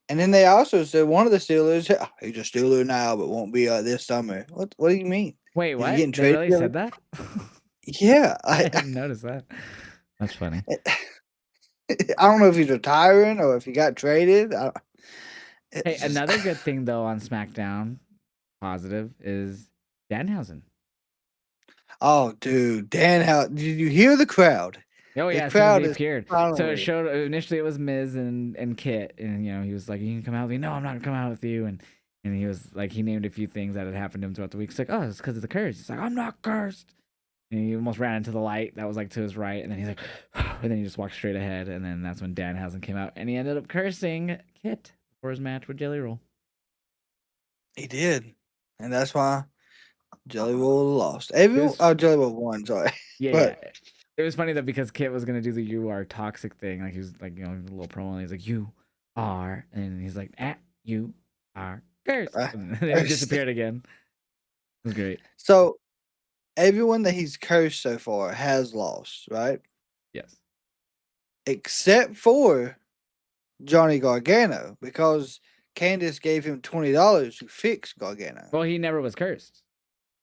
and then they also said one of the Steelers, he's a Steeler now, but won't be this summer. What do you mean? Wait, Is he what? getting They traded? really said that? Yeah, I didn't notice that. That's funny. I don't know if he's retiring or if he got traded. Hey, It's just another good thing though on SmackDown, positive, is Danhausen. Oh, dude, Dan, how did you hear the crowd? Oh The yeah, as soon as crowd he is appeared. So it finally. showed initially it was Miz and Kit, and he was like, "You can come out with me." No, I'm not gonna come out with you. And he was like, he named a few things that had happened to him throughout the week. He's like, "Oh, it's because of the curse." He's like, "I'm not cursed." And he almost ran into the light that was like to his right, and then he's like, and then he just walked straight ahead, and then that's when Danhausen came out, and he ended up cursing Kit before his match with Jelly Roll. He did, and that's why Jelly Roll lost. It Everyone, was oh, Jelly Roll won. Sorry, Yeah, yeah. but It was funny though because Kit was gonna do the "you are toxic" thing, like he was like a little promo, and he's like "you are," and he's like "you are cursed," uh, and then he disappeared again. It was great. so everyone that he's cursed so far has lost, right? Yes. Except for Johnny Gargano, because Candice gave him $20 to fix Gargano. Well, he never was cursed.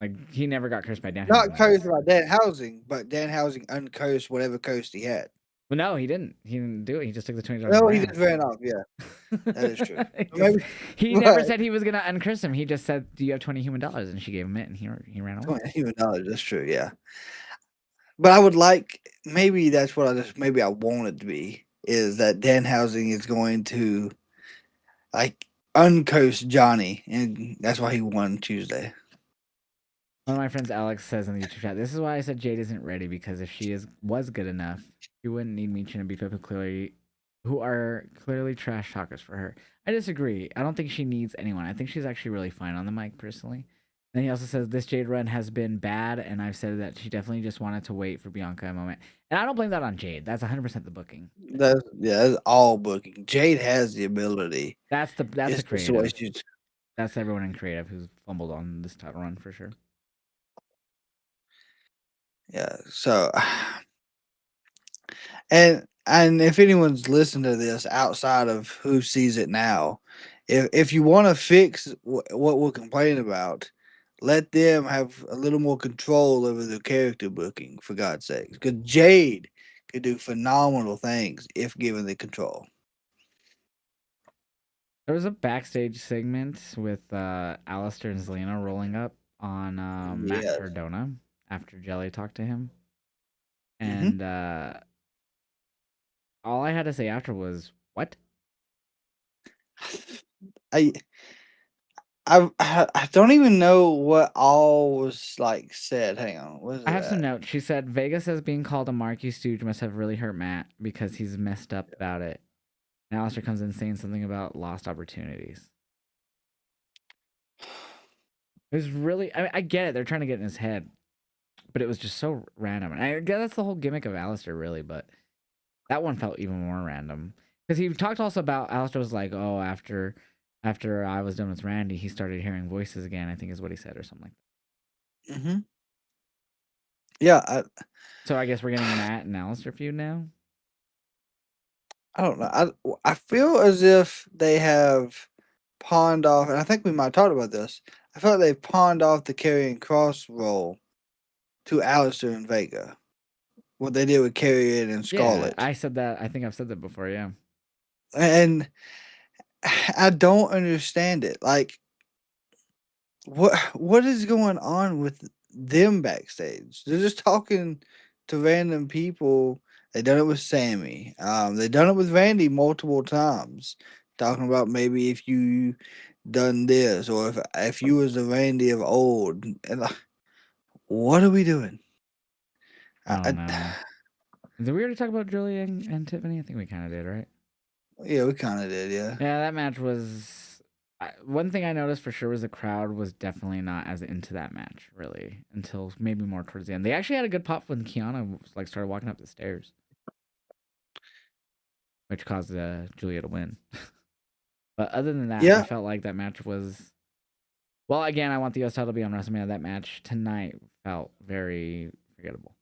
Like he never got cursed by Not Danhausen. cursed by Dan Housing, but Dan Housing uncursed whatever curse he had. Well, no, he didn't. He didn't do it. He just took the $20 and No, he just ran. ran off. Yeah, that is true. he, Maybe, just, he never but said he was gonna uncurse him. He just said, "Do you have $20 human?" And she gave him it, and he ran away. $20. That's true. Yeah, but I would like maybe that's what maybe I want it to be is that Dan Housing is going to like uncurse Johnny, and that's why he won Tuesday. One of my friends, Alex, says in the YouTube chat, "This is why I said Jade isn't ready because if she was good enough, she wouldn't need Michin and Beef who are clearly trash talkers for her." I disagree. I don't think she needs anyone. I think she's actually really fine on the mic personally. And he also says this Jade run has been bad, and I've said that she definitely just wanted to wait for Bianca a moment. And I don't blame that on Jade. That's 100% the booking. That's all booking. Jade has the ability. That's the It's just the way creative. she's That's everyone in creative who's fumbled on this title run for sure. yeah. So and if anyone's listening to this outside of who sees it now, if you want to fix what we're complaining about, let them have a little more control over the character booking, for God's sakes. Because Jade could do phenomenal things if given the control. There was a backstage segment with Alistair and Zelina rolling up on Matt Yes. Cardona after Jelly talked to him. Hmm. And all I had to say after was, "What?" I I don't even know what all was like said. Hang on, what is I it have some at? notes. She said, "Vegas as being called a Marky Stooge must have really hurt Matt because he's messed up about it." And Alistair comes in saying something about lost opportunities. It was really, I mean, I get it. They're trying to get in his head, but it was just so random. And I guess that's the whole gimmick of Alistair, really. But that one felt even more random because he talked also about Alistair was like, "Oh, after I was done with Randy, he started hearing voices again." I think is what he said or something like that. Hmm. Yeah, So I guess we're getting a Matt and Alistair feud now. I don't know. I feel as if they have pawned off, and I think we might talk about this. I feel like they've pawned off the carrying cross role to Alistair and Vega. What they did with Carrion and Yeah, Scarlet, I said that. I think I've said that before. Yeah, and I don't understand it. Like, what is going on with them backstage? They're just talking to random people. They done it with Sammy. They done it with Randy multiple times, talking about maybe if you done this or if you was the Randy of old. And like, what are we doing? I don't I know. Did we already talk about Julia and Tiffany? I think we kind of did, right? yeah, we kind of did, yeah. Yeah, that match was. One thing I noticed for sure was the crowd was definitely not as into that match, really, until maybe more towards the end. They actually had a good pop when Kiana like started walking up the stairs, which caused Julia to win. But other than that, I Yeah, felt like that match was. Well, again, I want the US title to be on WrestleMania. That match tonight felt very forgettable.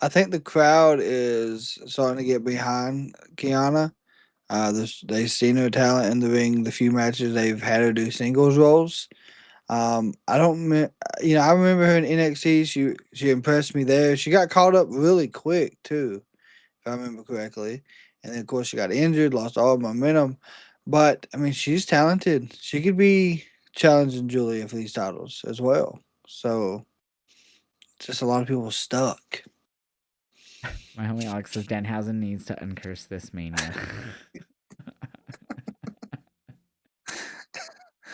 I think the crowd is starting to get behind Kiana. They've seen her talent in the ring. The few matches they've had her do singles roles. I don't, I remember her in NXT. She impressed me there. She got caught up really quick too, if I remember correctly. And then of course she got injured, lost all momentum. But I mean, she's talented. She could be challenging Julia for these titles as well. So just a lot of people stuck. My homie Alex says Danhausen needs to uncurse this mania.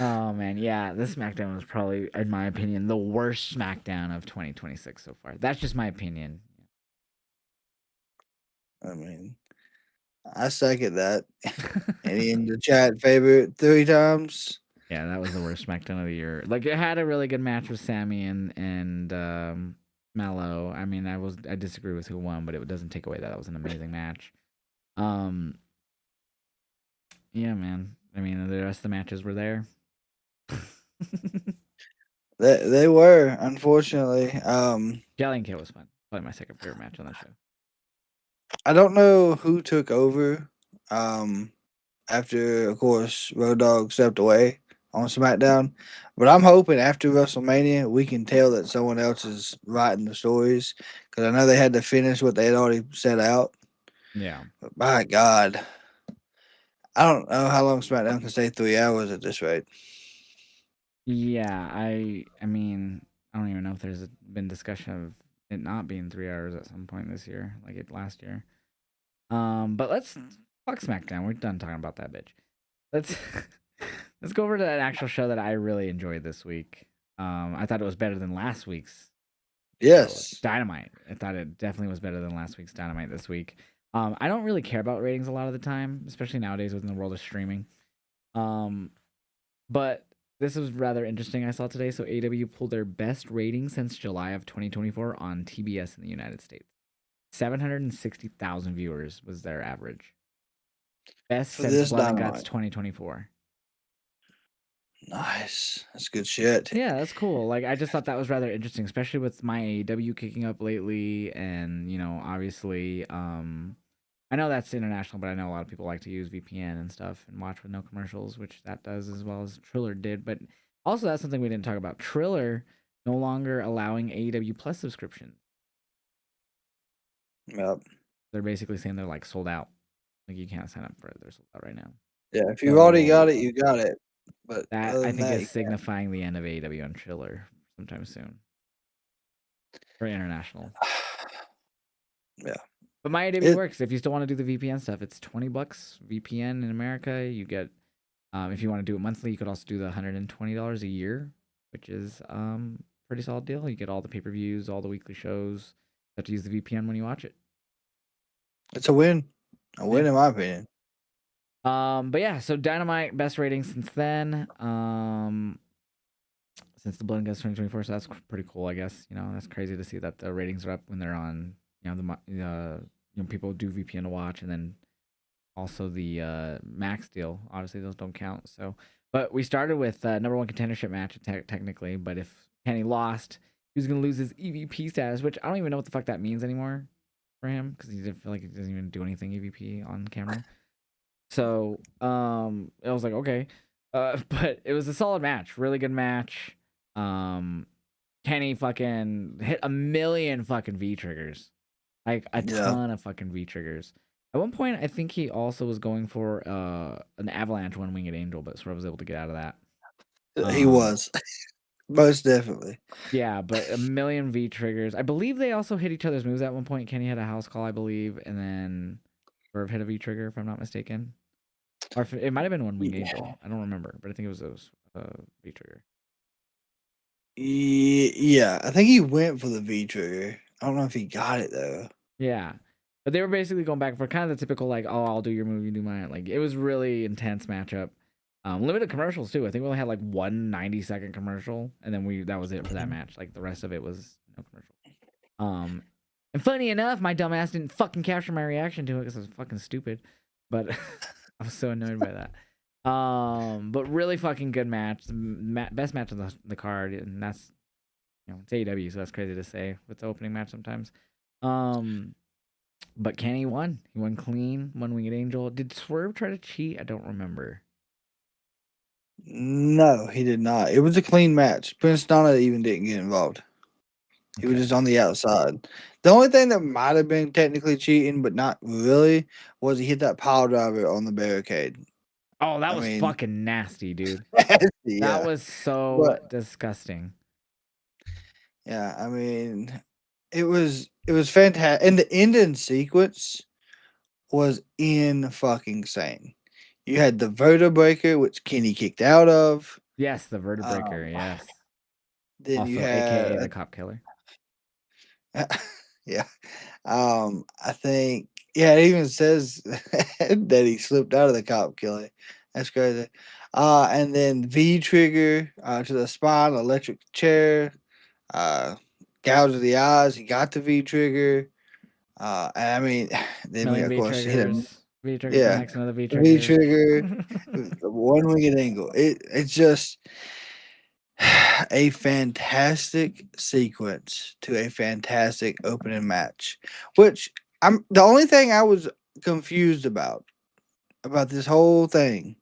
Oh man, yeah, this SmackDown was probably, in my opinion, the worst SmackDown of 2026 so far. That's just my opinion. I mean, I second that. Any in the chat favorite 3 times? Yeah, that was the worst SmackDown of the year. Like it had a really good match with Sammy and Mello. I mean, I disagree with who won, but it doesn't take away that was an amazing match. Um, yeah, man. I mean, the rest of the matches were there. They were, unfortunately. Jelly and Kit was fun. Probably my second favorite match on that show. I don't know who took over. After of course Road Dogg stepped away on SmackDown, but I'm hoping after WrestleMania we can tell that someone else is writing the stories because I know they had to finish what they had already set out. Yeah. But my God, I don't know how long SmackDown can stay 3 hours at this rate. Yeah, I mean, I don't even know if there's been discussion of it not being 3 hours at some point this year, like it last year. But let's fuck SmackDown. We're done talking about that bitch. Let's let's go over to an actual show that I really enjoyed this week. I thought it was better than last week's Yes, Dynamite. I thought it definitely was better than last week's Dynamite this week. I don't really care about ratings a lot of the time, especially nowadays within the world of streaming. But this was rather interesting. I saw today. So AEW pulled their best rating since July of 2024 on TBS in the United States. 760,000 viewers was their average. Best for since this Blood and Guts Dynamite. 2024. Nice, that's good shit. Yeah, that's cool. Like I just thought that was rather interesting, especially with my AEW kicking up lately, and obviously, I know that's international, but I know a lot of people like to use VPN and stuff and watch with no commercials, which that does as well as Triller did. But also, that's something we didn't talk about. Triller no longer allowing AEW Plus subscriptions. Yep. They're basically saying they're like sold out. Like you can't sign up for it. They're sold out right now. Yeah, if you've already got So it, you got it. But that other I than think that, is signifying the end of AEW on Triller sometime soon for international. yeah, But my AEW it works. If you still want to do the VPN stuff, it's $20 VPN in America. You get, if you want to do it monthly, you could also do the $120 a year, which is pretty solid deal. You get all the pay-per-views, all the weekly shows. You have to use the VPN when you watch it. it's a win in my opinion. But yeah, so Dynamite best rating since then. Since the Blood and Guts 2024, so that's pretty cool, I guess. That's crazy to see that the ratings are up when they're on. People do VPN to watch, and then also the Max deal. Obviously, those don't count. So, but we started with number one contendership match technically. But if Kenny lost, he was gonna lose his EVP status, which I don't even know what the fuck that means anymore for him because he didn't feel like he doesn't even do anything EVP on camera. So, I was like, okay, but it was a solid match, really good match. Kenny fucking hit a million fucking V triggers, like a ton of fucking V triggers. At one point, I think he also was going for an avalanche one winged angel, but Swerve was able to get out of that. He was most definitely. Yeah, but a million V triggers. I believe they also hit each other's moves at one point. Kenny had a house call, I believe, and then Swerve hit a V trigger, if I'm not mistaken. Or if it might have been one winged angel. I don't remember, but I think it was a V trigger. Yeah, I think he went for the V trigger. I don't know if he got it though. Yeah. But they were basically going back for kind of the typical, like, oh, I'll do your move, you do mine. Like, it was really intense matchup. Limited commercials, too. I think we only had, like, 1 90-second commercial, and then that was it for that match. Like, the rest of it was no commercial. And funny enough, my dumbass didn't fucking capture my reaction to it because it was fucking stupid. But I was so annoyed by that. But really fucking good match. Best match of the card, and that's, it's AEW, so that's crazy to say with the opening match sometimes. But Kenny won. He won clean. One winged angel. Did Swerve try to cheat? I don't remember. No, he did not. It was a clean match. Prince Donna even didn't get involved. He was just on the outside. The only thing that might have been technically cheating, but not really, was he hit that pile driver on the barricade. Oh, that was fucking nasty, dude. Yeah. That was so disgusting. Yeah, I mean, it was fantastic, and the ending sequence was in fucking sane. You had the Voda Breaker, which Kenny kicked out of. Yes, the Vertebreaker. Um, Yes. then you Also, had AKA the Cop Killer. yeah. I think yeah, it even says that he slipped out of the cop killer. That's crazy. And then V trigger to the spine, electric chair, uh, gouge of the eyes. He got the V trigger. And I mean, then we Million of V course hit him. triggers. V trigger Yeah, connects another V V trigger. trigger, one winged angle. It's just a fantastic sequence to a fantastic opening match. Which I'm the only thing I was confused about this whole thing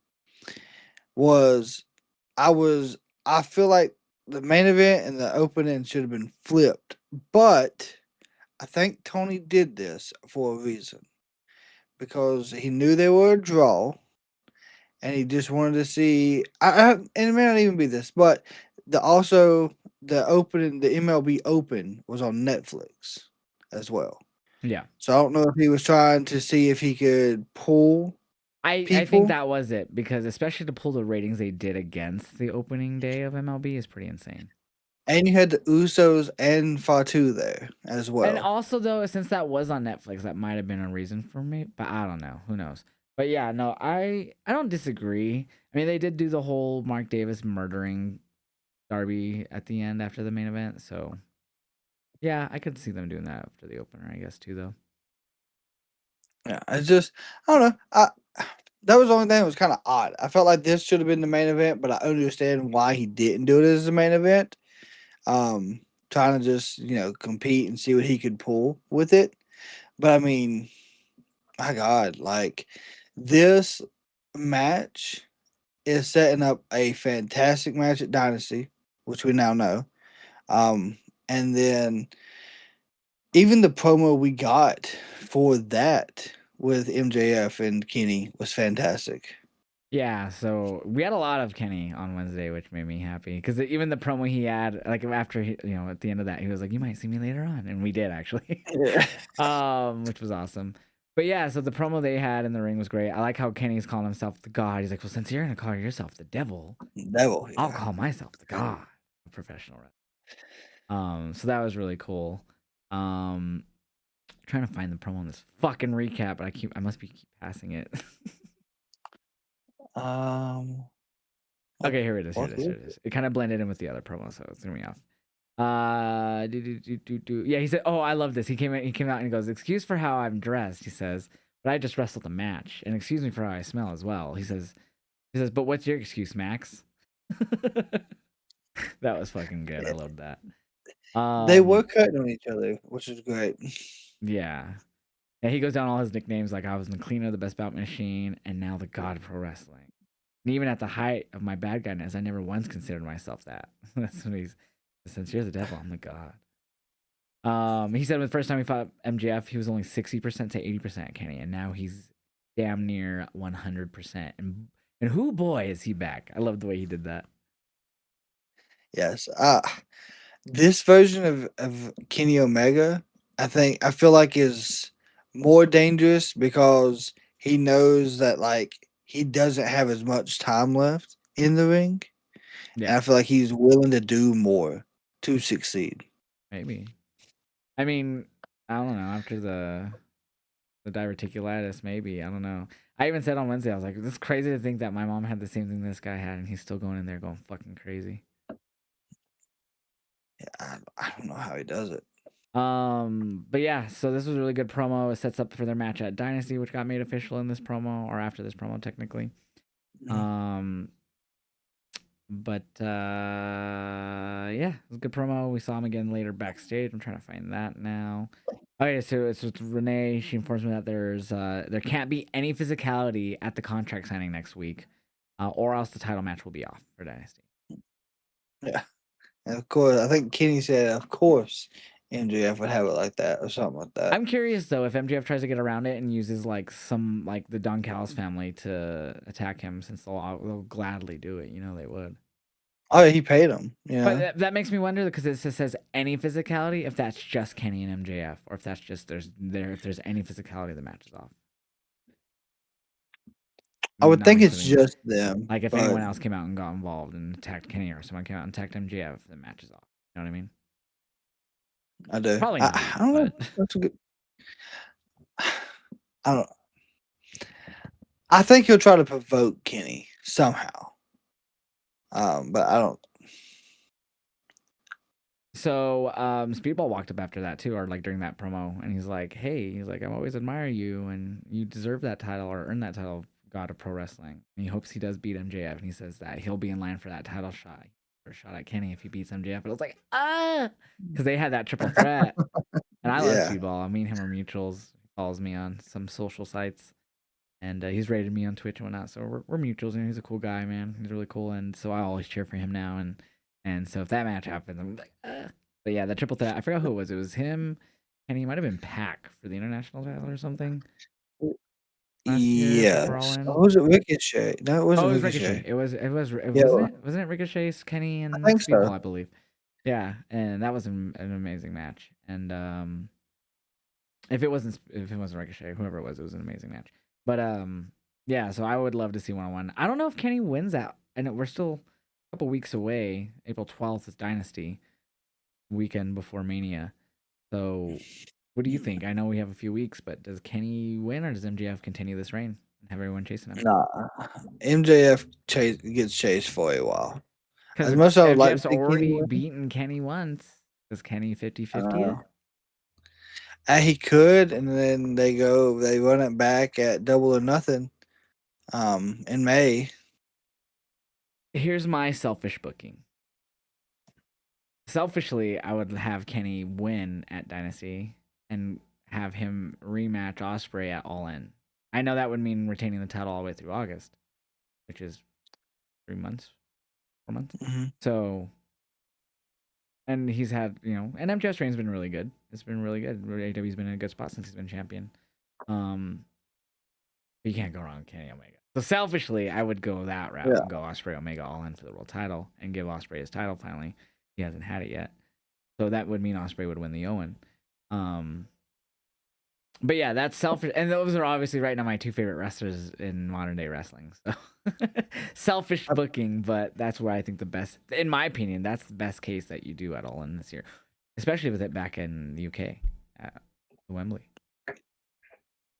was I was I feel like the main event and the opening should have been flipped, but I think Tony did this for a reason because he knew they were a draw and he just wanted to see. And it may not even be this, but the opening, the MLB Open was on Netflix as well. Yeah. So I don't know if he was trying to see if he could pull I think people, that was it because especially to pull the ratings they did against the opening day of MLB is pretty insane. and you had the Usos and Fatu there as And well. also though, since that was on Netflix, that might have been a reason for me, but I don't know. Who knows? But yeah, no, I don't disagree. I mean, they did do the whole Mark Davis murdering Darby at the end after the main event, so yeah, I could see them doing that after the opener, I guess too though. Yeah, it's just I don't know. That was the only thing that was kind of odd. I felt like this should have been the main event, but I understand why he didn't do it as the main event. Um, Trying to just compete and see what he could pull with it. But I mean, my God, like this match is setting up a fantastic match at Dynasty, which we now know. Um, and then even the promo we got for that with MJF and Kenny was fantastic. Yeah, so we had a lot of Kenny on Wednesday, which made me happy because even the promo he had, like after at the end of that, he was like, "You might see me later on," and we did actually, Yeah. which was awesome. But yeah, so the promo they had in the ring was great. I like how Kenny's calling himself the God. He's like, "Well, since you're gonna call yourself the devil, Devil, I'll yeah. call myself the God." A professional wrestler. So that was really cool. Um, Trying to find the promo in this fucking recap, but I must be keep passing it. Um, what, Okay, here it is. Here what it is. is Here it it? is. It kind of blended in with the other promo, so it threw me off. Yeah, he said, "Oh, I love this." He came in. He came out and he goes, "Excuse for how I'm dressed," he says, "but I just wrestled a match, and excuse me for how I smell as well." He says, "But what's your excuse, Max?" That was fucking good. I love that. They were Um, cutting on each other, which is great. yeah. And he goes down all his nicknames like I was the cleaner, the best bout machine, and now the god of pro wrestling. And even at the height of my bad guyness, I never once considered myself that. That's when he's since you're the devil, I'm the god. He said when the first time he fought MJF, he was only 60% to 80% Kenny, and now he's damn near 100%. And who boy is he back? I love the way he did that. Yes. This version of Kenny Omega, I feel like is more dangerous because he knows that like he doesn't have as much time left in the ring, and Yeah, I feel like he's willing to do more to succeed. maybe. I mean, I don't know. After the diverticulitis, maybe. I don't know. I even said on Wednesday, I was like, "This is crazy to think that my mom had the same thing this guy had, and he's still going in there going fucking crazy." Yeah, I don't know how he does it. But yeah, so this was a really good promo. It sets up for their match at Dynasty, which got made official in this promo or after this promo, technically. Mhm. Um, but yeah, it was a good promo. We saw him again later backstage. I'm trying to find that now. Okay, so it's with Renee. She informs me that there can't be any physicality at the contract signing next week, or else the title match will be off for Dynasty. Yeah, and of course, I think Kenny said, of course, MJF would have it like that or something like that. I'm curious though if MJF tries to get around it and uses like the Don Callis family to attack him, since they'll gladly do it. You know they would. Oh, yeah, he paid him. But that makes me wonder because it says any physicality, if that's just Kenny and MJF, or if that's just if there's any physicality, the match is off. I would Not think it's including just them, like if but anyone else came out and got involved and attacked Kenny, or someone came out and attacked MJF, the match is off. You know what I mean? I do. Probably not, I don't know. but That's a good. I don't. I think he'll try to provoke Kenny somehow. But I don't. so Speedball walked up after that too, or like during that promo, and he's like, "Hey, he's like, I've always admired you, and you deserve that title or earn that title, God of Pro Wrestling." And he hopes he does beat MJF, and he says that he'll be in line for that title shot or shot at Kenny if he beats MJF. But I was like, because they had that triple threat, and I love Yeah. Speedball. Me and him are mutuals. He follows me on some social sites. And he's rated me on Twitch and whatnot, so we're mutuals. And he's a cool guy, man. He's really cool, and so I always cheer for him now. And so if that match happens, I'm like, ah. But yeah, the triple threat. I forgot who it was. It was him, and he might have been Pac for the international title or something last year before All Yes. In. Oh, was it Ricochet? No, it Oh, wasn't it was Ricochet. Ricochet. It Yeah, wasn't it? Wasn't it Ricochet, Kenny, I and think Speedball, so. I believe. Yeah, and that was an amazing match. And if it wasn't Ricochet, whoever it was an amazing match. But yeah, so I would love to see 1-on-1. I don't know if Kenny wins that, and we're still a couple weeks away. April 12th is Dynasty weekend before Mania. So what do you think? I know we have a few weeks, but does Kenny win, or does MJF continue this reign and have everyone chasing him? Nah, MJF gets chased for a while. Because As much as I would like to MJF's see Kenny already win, beaten Kenny once. Does Kenny 50-50 it? uh, he could, and then they run it back at Double or Nothing, in May. Here's my selfish booking. Selfishly, I would have Kenny win at Dynasty and have him rematch Ospreay at All In. I know that would mean retaining the title all the way through August, which is 3 months, 4 months. Mm-hmm. So, and he's had, and MJF's reign's been really good. It's been really good. AEW's been in a good spot since he's been champion. But you can't go wrong with Kenny Omega. So selfishly, I would go that route Yeah. and go Ospreay Omega All In for the world title and give Ospreay his title finally. He hasn't had it yet. So that would mean Ospreay would win the Owen. But yeah, that's selfish, and those are obviously right now my two favorite wrestlers in modern day wrestling. So selfish booking, but that's where I think the best, in my opinion, that's the best case that you do at All In this year, especially with it back in the UK at Wembley.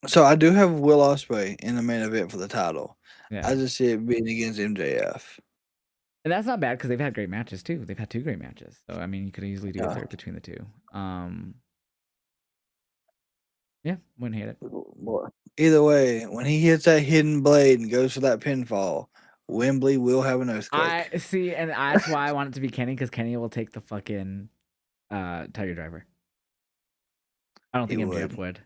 So I do have Will Ospreay in the main event for the title. Yeah, I just see it being against MJF. and that's not bad because they've had great matches too. They've had two great matches, so I mean, you could easily do a Yeah. third between the two. Yeah, wouldn't hate it. Boy. Either way, when he hits that hidden blade and goes for that pinfall, Wembley will have an earthquake. I see, and that's why I want it to be Kenny, because Kenny will take the fucking Tiger Driver. I don't think MJF would.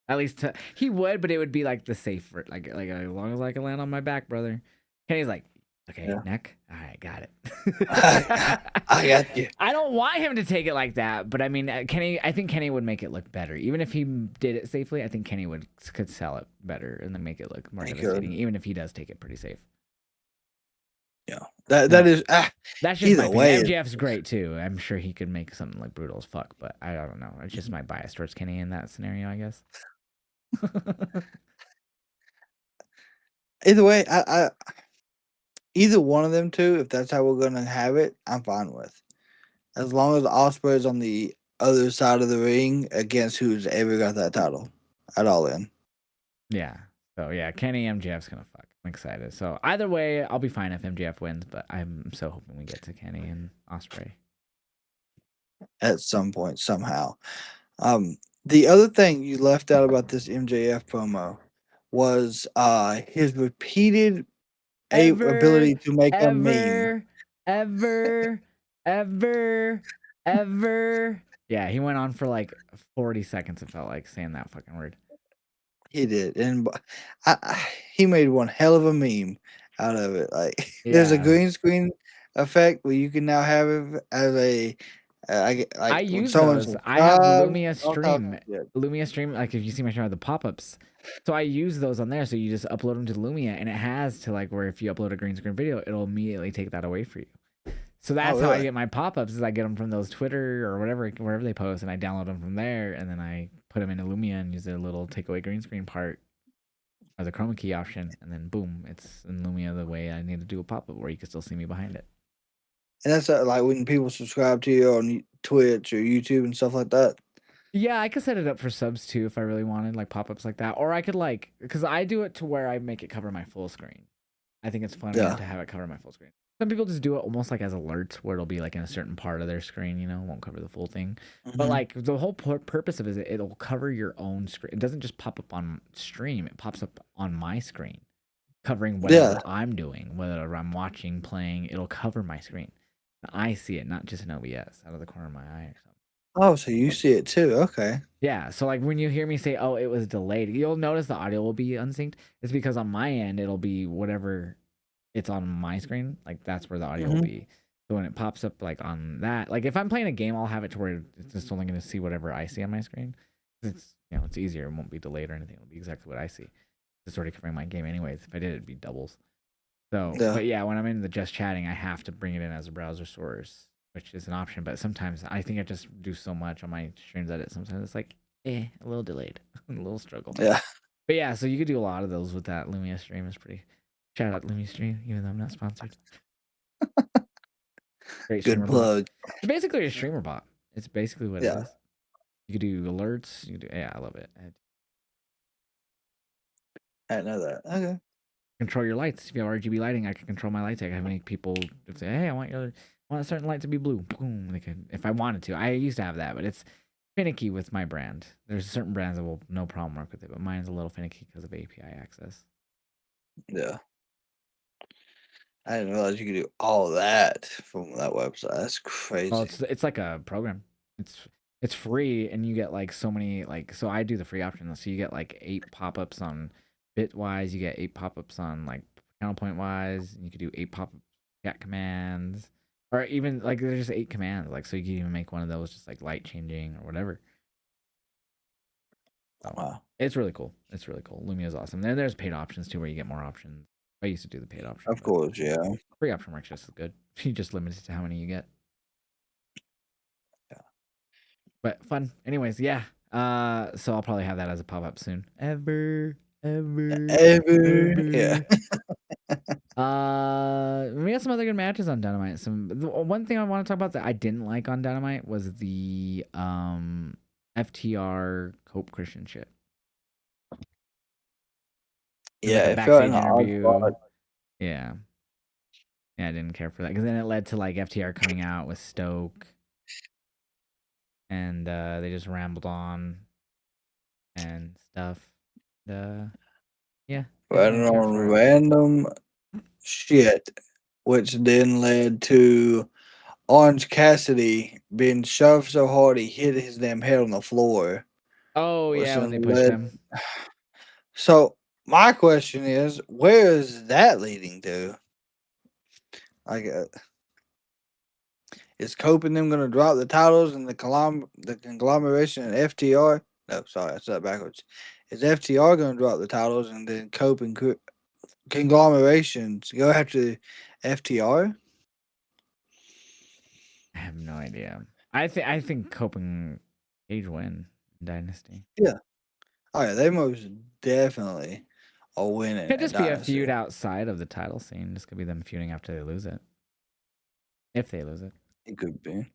At least he would, but it would be like the safe, like as long as I can land on my back, brother. Kenny's like, okay, Yeah. neck. All right, got it. I got you. I don't want him to take it like that, but I mean, Kenny. I think Kenny would make it look better, even if he did it safely. I think Kenny could sell it better and then make it look more devastating, even if he does take it pretty safe. Yeah, that is. That's just either my way. opinion. MJF's great too. I'm sure he could make something like brutal as fuck, but I don't know. It's just my bias towards Kenny in that scenario, I guess. Either way, I either one of them two, if that's how we're gonna have it, I'm fine with. As long as Ospreay's on the other side of the ring against who's ever got that title at All In. Yeah. So yeah, Kenny MJF's gonna fuck. I'm excited. So either way, I'll be fine if MJF wins, but I'm so hoping we get to Kenny and Ospreay At some point, somehow. The other thing you left out about this MJF promo was his repeated ability to make a meme. ever. Yeah, he went on for like 40 seconds. It felt like saying that fucking word. He did, and he made one hell of a meme out of it. Like there's a green screen effect where you can now have it as a. I use those. I have Lumia Stream. Lumia Stream, like if you see my channel, the pop-ups. So I use those on there. So you just upload them to Lumia, and it has to like where if you upload a green screen video, it'll immediately take that away for you. So Oh, that's how I really? get my pop-ups is I get them from those Twitter or wherever they post, and I download them from there, and then I put them into Lumia and use the little takeaway green screen part as a chroma key option, and then boom, it's in Lumia the way I need to do a pop-up where you can still see me behind it. And that's like when people subscribe to you on Twitch or YouTube and stuff like that. Yeah, I could set it up for subs too if I really wanted, like pop-ups like that. Or I could because I do it to where I make it cover my full screen. I think it's funnier Yeah. to have it cover my full screen. Some people just do it almost like as alerts where it'll be like in a certain part of their screen, won't cover the full thing. But Hmm. like the whole purpose of it is it'll cover your own screen. It doesn't just pop up on stream, it pops up on my screen, covering Yeah. whatever I'm doing, whether I'm watching, playing, it'll cover my screen. I see it, not just an OBS out of the corner of my eye or something. Oh, so you see it too? Okay. Yeah, so like when you hear me say, "Oh, it was delayed," you'll notice the audio will be unsynced. It's because on my end it'll be whatever it's on my screen, like that's where the audio will Hmm. be. So when it pops up like on that, like if I'm playing a game, I'll have it to where it's just only going to see whatever I see on my screen. It's it's easier. It won't be delayed or anything. It'll be exactly what I see. It's already covering my game anyways. If I did, it'd be doubles. So, Yeah. but yeah, when I'm in the just chatting, I have to bring it in as a browser source, which is an option. But sometimes I think I just do so much on my streams that sometimes it's like, a little delayed, a little struggle. Yeah. But yeah, so you could do a lot of those with that Lumia stream. It's pretty. Shout out Lumia stream, even though I'm not sponsored. Great Good streamer bot. plug. It's basically a streamer bot. It's basically what it Yeah. is. You could do alerts. You could do, yeah, I love it. I didn't know that. Okay. Control your lights. If you have RGB lighting, I can control my lights. I can make people say, "Hey, I want a certain light to be blue." Boom. They can, if I wanted to. I used to have that, but it's finicky with my brand. There's certain brands that will no problem work with it, but mine's a little finicky because of API access. Yeah. I didn't realize you could do all that from that website. That's Well, crazy. it's like a program. It's free, and you get like so many so I do the free option. So you get like 8 pop-ups on Bitwise. You get 8 pop-ups on like counterpoint wise. And you could do 8 pop-up chat commands, or even like there's just 8 commands. Like so you can even make one of those just like light changing or whatever. So Wow. it's really cool. It's really cool. Lumia is awesome. Then there's paid options too, where you get more options. I used to do the paid option, Of but course, yeah. free option works just as good. You just limit it to how many you get. Yeah. But fun. Anyways, yeah. So I'll probably have that as a pop up soon. Ever. Yeah. We got some other good matches on Dynamite. One thing I want to talk about that I didn't like on Dynamite was the FTR Cope Christian shit. It was like Yeah, a it felt in backstage an odd interview. spot. Yeah. Yeah, I didn't care for that because then it led to like FTR coming out with Stoke, and they just rambled on and stuff. Yeah, didn't really Running care on for it. random shit, which then led to Orange Cassidy being shoved so hard he hit his damn head on the floor. Oh Which yeah, when they then pushed led. him. So my question is, where is that leading to? Like, is Cope and them going to drop the titles and the conglomeration and FTR? No, sorry, I said that backwards. Is FTR going to drop the titles and then Cope and conglomerations go after FTR? I have no idea. I think Copen Cage win Dynasty. Yeah. Oh, yeah, they most definitely are winning Could at just be a feud Dynasty. outside of the title scene. This could be them feuding after they lose it. If they lose it. It could be.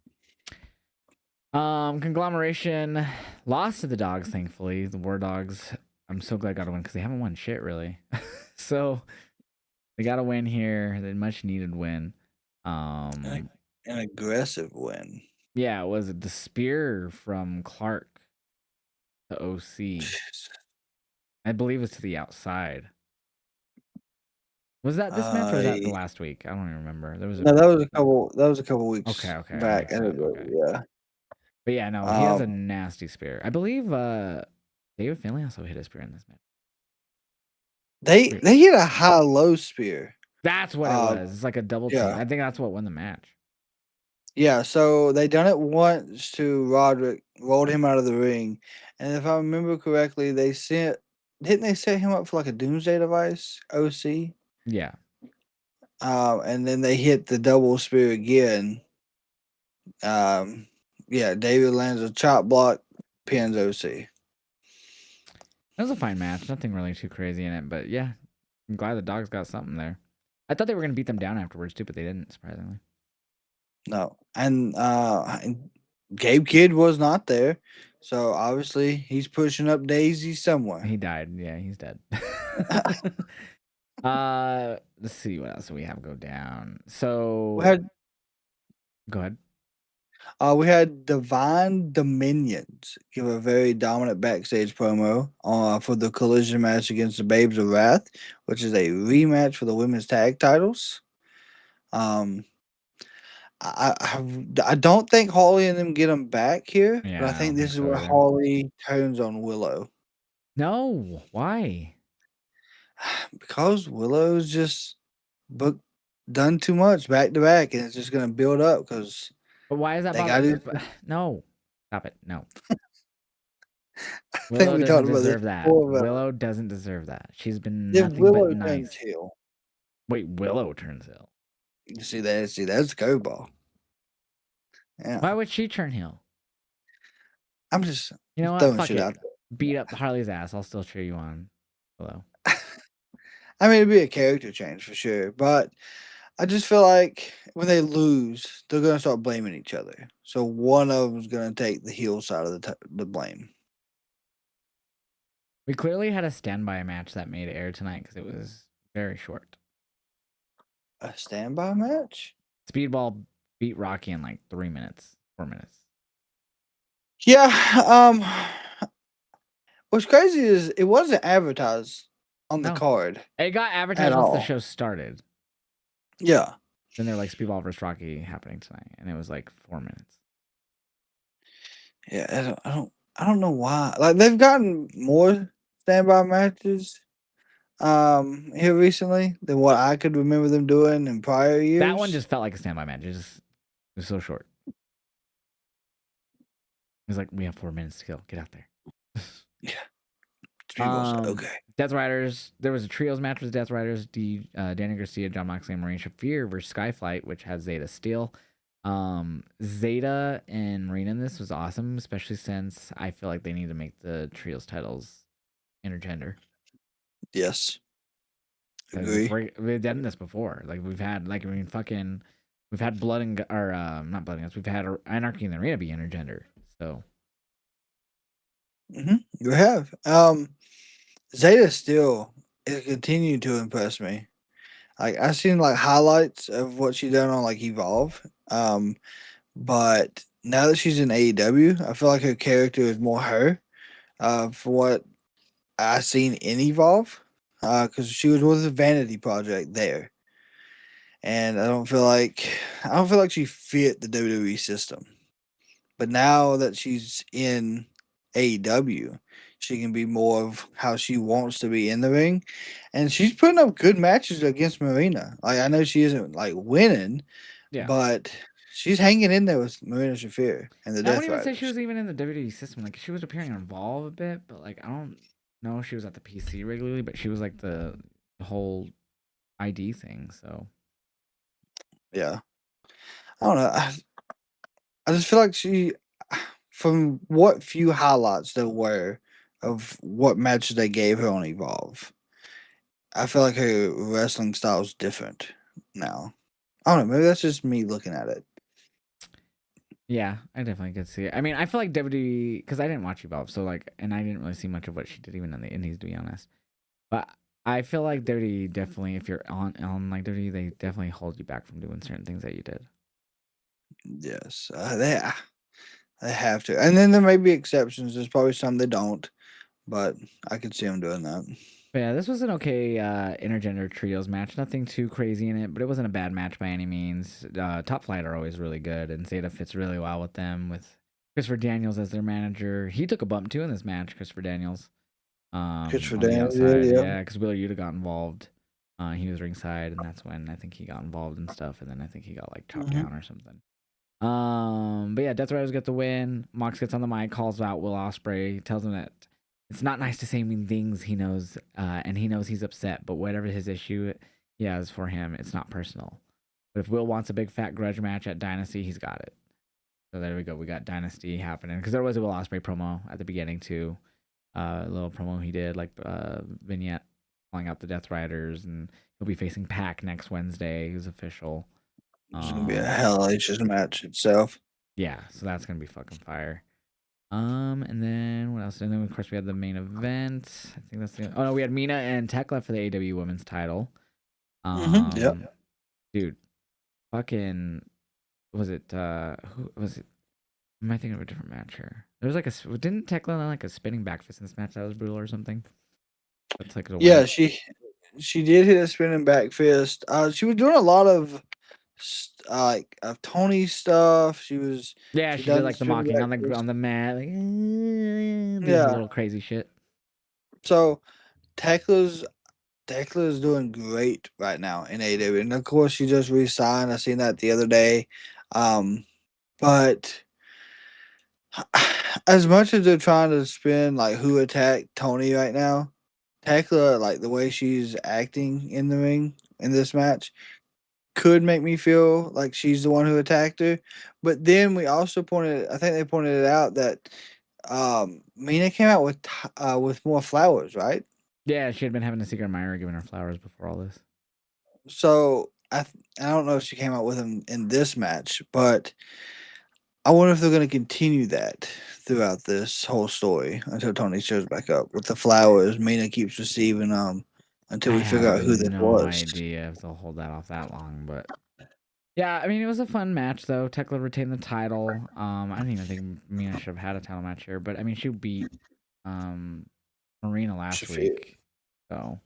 Conglomeration lost to the dogs, thankfully. The War Dogs. I'm so glad got to win because they haven't won shit really. So they got to win here. They much needed win. An aggressive win. Yeah, was it the spear from Clark to OC? I believe it's to the outside. Was that this match or was that the I last week? I don't even remember. There was a No, that was a couple. That was a couple okay, weeks okay, that back. makes sense. Okay. Yeah. But yeah, no, he has a Um, nasty spear. I believe David Finlay also hit a spear in this match. they Weird. they hit a high low spear. That's what it was. It's like a double team. Yeah, I think that's what won the match. yeah. So they done it once to Roderick, rolled him out of the ring, and if I remember correctly, didn't they set him up for like a doomsday device? OC. Yeah. and then they hit the double spear again. Um, yeah, David lands a chop block, pins OC. It was a fine match. Nothing really too crazy in it, but yeah, I'm glad the dogs got something there. I thought they were gonna beat them down afterwards too, but they didn't. Surprisingly, No, and Gabe Kidd was not there, so obviously he's pushing up Daisy somewhere. he died. Yeah, he's dead. Let's see what else we have go down. we So had go ahead. we had Divine Dominions give a very dominant backstage promo for the collision match against the Babes of Wrath, which is a rematch for the women's tag titles. Um, I don't think Holly and them get them back here, but I Yeah, I think don't this think is so where either. Holly turns on Willow No, why? because Willow's just booked done too much back to back, and it's just gonna build up because But why is that they got bother? to. No, stop it. No, I think Willow we doesn't talked about this deserve that. before, but Willow doesn't deserve that. She's been if nothing but Willow turns nice. heel, Wait, Willow turns heel. you see that? See that's go ball. Yeah, Why would she turn heel? I'm just You know what? throwing Fuck shit it. out Beat up Harley's ass. I'll still cheer you on. Willow. there. I mean, it'd be a character change for sure, but I just feel like when they lose, they're gonna start blaming each other. So one of them's gonna take the heel side of the blame. We clearly had a standby match that made air tonight because it was very short. A standby match? Speedball beat Rocky in like 3 minutes, 4 minutes. Yeah. What's crazy is it wasn't advertised on the No, card it got at advertised once the all. show started. Yeah. Then they're like Speedball versus Rocky happening tonight, and it was like 4 minutes. Yeah. I don't know why. Like they've gotten more standby matches here recently than what I could remember them doing in prior That one years. just felt like a standby match. It was so short. It was like, we have 4 minutes to kill. Get out there. Yeah. People's Um, okay. Death Riders. There was a trios match with Death Riders: Danny Garcia, John Moxley, and Marine Shafir versus Skyflight, which had Zeta Steel. Zeta and Marine in this was awesome, especially since I feel like they need to make the trios titles intergender. Yes. Because if Agree. we've done this before, like we've had blood and or not blood and guts. We've had Anarchy in the Arena be intergender. So You have. Zeta still is continuing to impress me. Like I've seen like highlights of what she done on like Evolve. But now that she's in AEW, I feel like her character is more her. For what I seen in Evolve, because she was with the Vanity Project there, and I don't feel like she fit the WWE system. But now that she's in AEW, she can be more of how she wants to be in the ring, and she's putting up good matches against Marina. Like I know she isn't like winning, yeah, but she's hanging in there with Marina Shafir and the I wouldn't Death even say she Riders. was even in the WWE system. Like she was appearing on Evolve a bit, but like I don't know if she was at the PC regularly, but she was like the whole ID thing. So Yeah, I don't know. I just feel like from what few highlights there were of what matches they gave her on Evolve, I feel like her wrestling style is different now. I don't know. Maybe that's just me looking at it. yeah, I definitely could see it. I mean, I feel like WWE because I didn't watch Evolve, so like, and I didn't really see much of what she did even in the Indies, to be honest. But I feel like WWE definitely, if you're on like WWE, they definitely hold you back from doing certain things that you did. Yes, they have to, and then there may be exceptions. There's probably some they don't, but I could see them doing that. But yeah, this was an okay intergender trios match. Nothing too crazy in it, but it wasn't a bad match by any means. Top Flight are always really good, and Zeta fits really well with them. With Christopher Daniels as their manager, he took a bump too in this match. Christopher Daniels, Good for on the Dan. outside, Yeah, yeah, because Wheeler Yuta got involved. He was ringside, and that's when I think he got involved and stuff. And then I think he got like chopped yeah. down or something. But yeah, Death Riders get the win. Mox gets on the mic, calls out Will Ospreay, tells him that it's not nice to say mean things. He knows, and he knows he's upset. But whatever his issue, he has for him, it's not personal. But if Will wants a big fat grudge match at Dynasty, he's got it. So there we go. We got Dynasty happening because there was a Will Ospreay promo at the beginning too. A little promo he did, like vignette calling out the Death Riders, and he'll be facing Pac next Wednesday. It was official. It's gonna be a hellacious match itself. Yeah, so that's gonna be fucking fire. And then what else? And then of course we had the main event. I think that's the. Oh no, we had Mina and Tekla for the AEW Women's Title. Yep. Dude, fucking, was it? Who was it? Am I thinking of a different match here? There was like didn't Tekla land like a spinning back fist in this match that was brutal or something? That's like a win. Yeah, she did hit a spinning back fist. She was doing a lot of like of Tony stuff. Yeah, She she did done the like the spinning mocking back on the fist. mat, like doing her Yeah. little crazy shit. So Tekla's doing great right now in AEW, and of course she just re-signed. I seen that the other day. But as much as they're trying to spin like who attacked Tony right now, Tekla, like the way she's acting in the ring in this match, could make me feel like she's the one who attacked her. But then we also I think they pointed it out that Mina came out with more flowers, right? Yeah, she had been having a secret admirer giving her flowers before all this. So I don't know if she came out with them in this match, but I wonder if they're going to continue that throughout this whole story until Tony shows back up with the flowers. Mina keeps receiving them until I we figure have out who this no was. idea if they'll hold that off that long, but yeah, I mean it was a fun match though. Tekla retained the title. I don't even think Mina should have had a title match here, but I mean she beat Marina last Shafir. week, so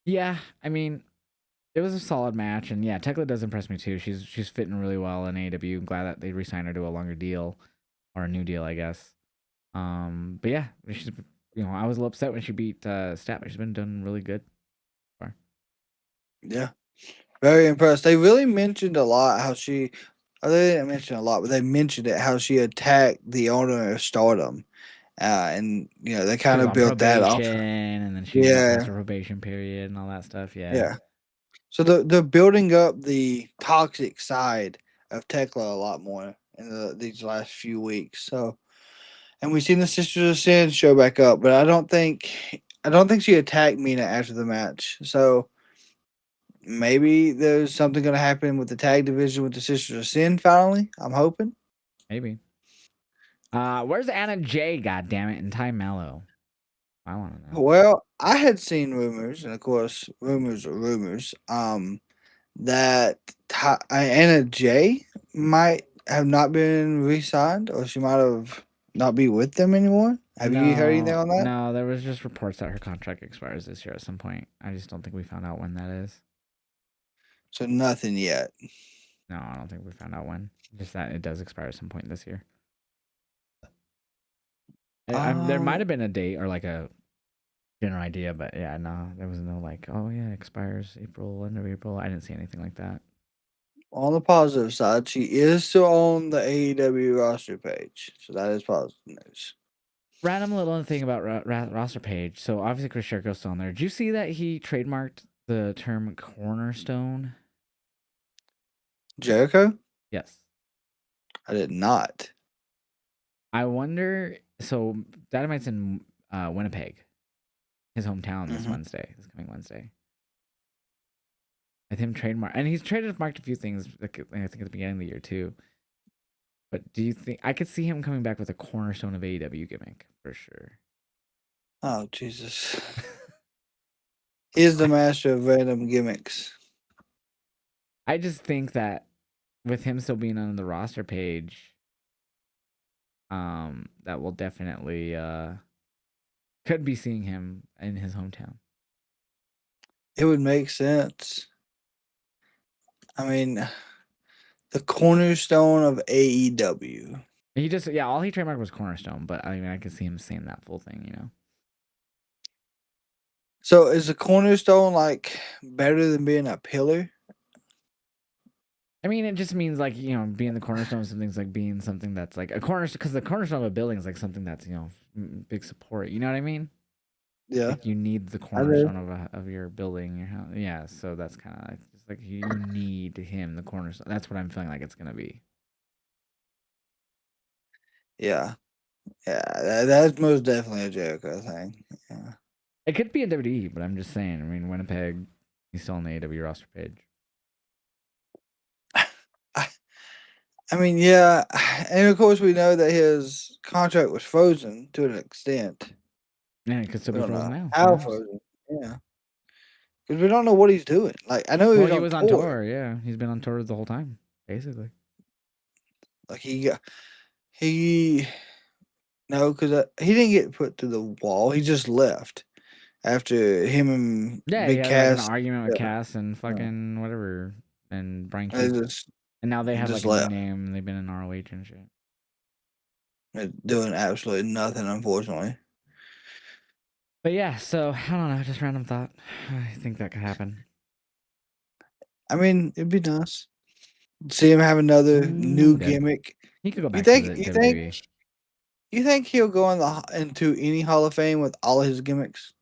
yeah, I mean it was a solid match, and yeah, Tekla does impress me too. She's fitting really well in AEW. I'm glad that they re-signed her to a longer deal or a new deal, I guess. But yeah, she's, I was a little upset when she beat Stat, but she's been doing really good so far. Yeah. Very impressed. They really mentioned a lot how she. They didn't mention a lot, but they mentioned it how she attacked the owner of Stardom, and they She kind was of on built that off. probation, and then she went past Yeah, her probation period and all that stuff. Yeah, yeah. So they're building up the toxic side of Tekla a lot more in these last few weeks. So, and we've seen the Sisters of Sin show back up, but I don't think she attacked Mina after the match. So maybe there's something going to happen with the tag division with the Sisters of Sin finally. I'm hoping. maybe. Where's Anna Jay? God damn it, and Ty Mello? I want to know. Well, I had seen rumors, and of course, rumors are rumors. That Anna Jay might have not been re-signed, or she might have not be with them anymore. Have you heard anything No, on that? no, there was just reports that her contract expires this year at some point. I just don't think we found out when that is. So nothing yet. No, I don't think we found out when. Just that it does expire at some point this year. There might Um, have been a date or like a general idea, but yeah, no, there was no like, oh yeah, expires April, end of April. I didn't see anything like that. on the positive side, she is still on the AEW roster page, so that is positive news. Random little thing about roster page. So obviously Chris Jericho's still on there. Did you see that he trademarked the term cornerstone? Jericho, Yes. I did not. I wonder. So Dynamite's in Winnipeg, his hometown, this Hmm. Wednesday, this coming Wednesday. With him trademark, and he's trademarked a few things. Like, I think at the beginning of the year too. But do you think I could see him coming back with a cornerstone of AEW gimmick for sure? Oh Jesus, he is the master of random gimmicks. I just think that with him still being on the roster page, that will definitely could be seeing him in his hometown. It would make sense. I mean, the cornerstone of AEW. He just all he trademarked was cornerstone, but I mean I could see him saying that full thing. So is the cornerstone like better than being a pillar? I mean, it just means like being the cornerstone of something's like being something that's like a cornerstone because the cornerstone of a building is like something that's big support. You know what I mean? Yeah, Like you need the I do. cornerstone of your building, your house. Yeah, so that's kind of like, just like you need him, the cornerstone. That's what I'm feeling like it's gonna be. Yeah, yeah, that's most definitely a Jericho thing. Yeah. It could be in WWE, but I'm just saying. I mean, Winnipeg, he's still on the AEW roster page. I, I mean, yeah, and of course we know that his contract was frozen to an extent. Yeah, it could still We be don't frozen know now. Who how knows? frozen. Yeah, because we don't know what he's doing. Like I know he Well, was he on was on tour. tour. Yeah, he's been on tour the whole time, basically. Like he no, because he didn't get put to the wall. He just left after him and Yeah, he Big had like an Cass. argument with Yeah, Cass and yeah. fucking whatever, and Brian They Keith, and now they have like just a new left. name. They've been in ROH and shit. They're doing absolutely nothing, unfortunately. But yeah, so I don't know. Just random thought. I think that could happen. I mean, it'd be nice. See him have another I'm new good. gimmick. He could go You back to think? the You think? WWE. You think he'll go into any Hall of Fame with all of his gimmicks?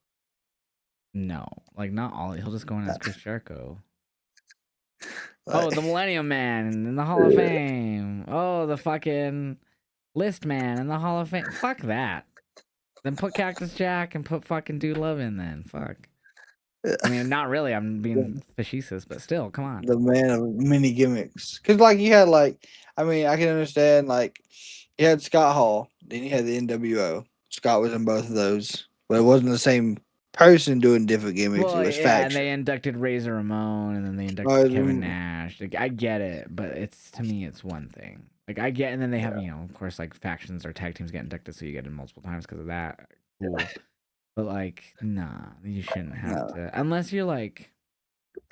No, like not all. He'll just go in as Chris Jericho. Oh, the Like, Millennium Man in the Hall of Fame. Oh, the fucking List Man in the Hall of Fame. Fuck that. Then put Cactus Jack and put fucking Dude Love in then. Fuck. I mean, not really. I'm being facetious, but still, come on. the man of many gimmicks. Because like you had like, I mean, I can understand like you had Scott Hall, then you had the NWO. Scott was in both of those, but it wasn't the same person doing different gimmicks. It Well, was yeah, and faction. they inducted Razor Ramon, and then they inducted Kevin Mm, Nash. Like, I get it, but it's to me, it's one thing. Like I get, and then they have, yeah, you know, of course, like factions or tag teams get inducted, so you get in multiple times because of that. Cool, but like, nah, you shouldn't have no, to, unless you're like,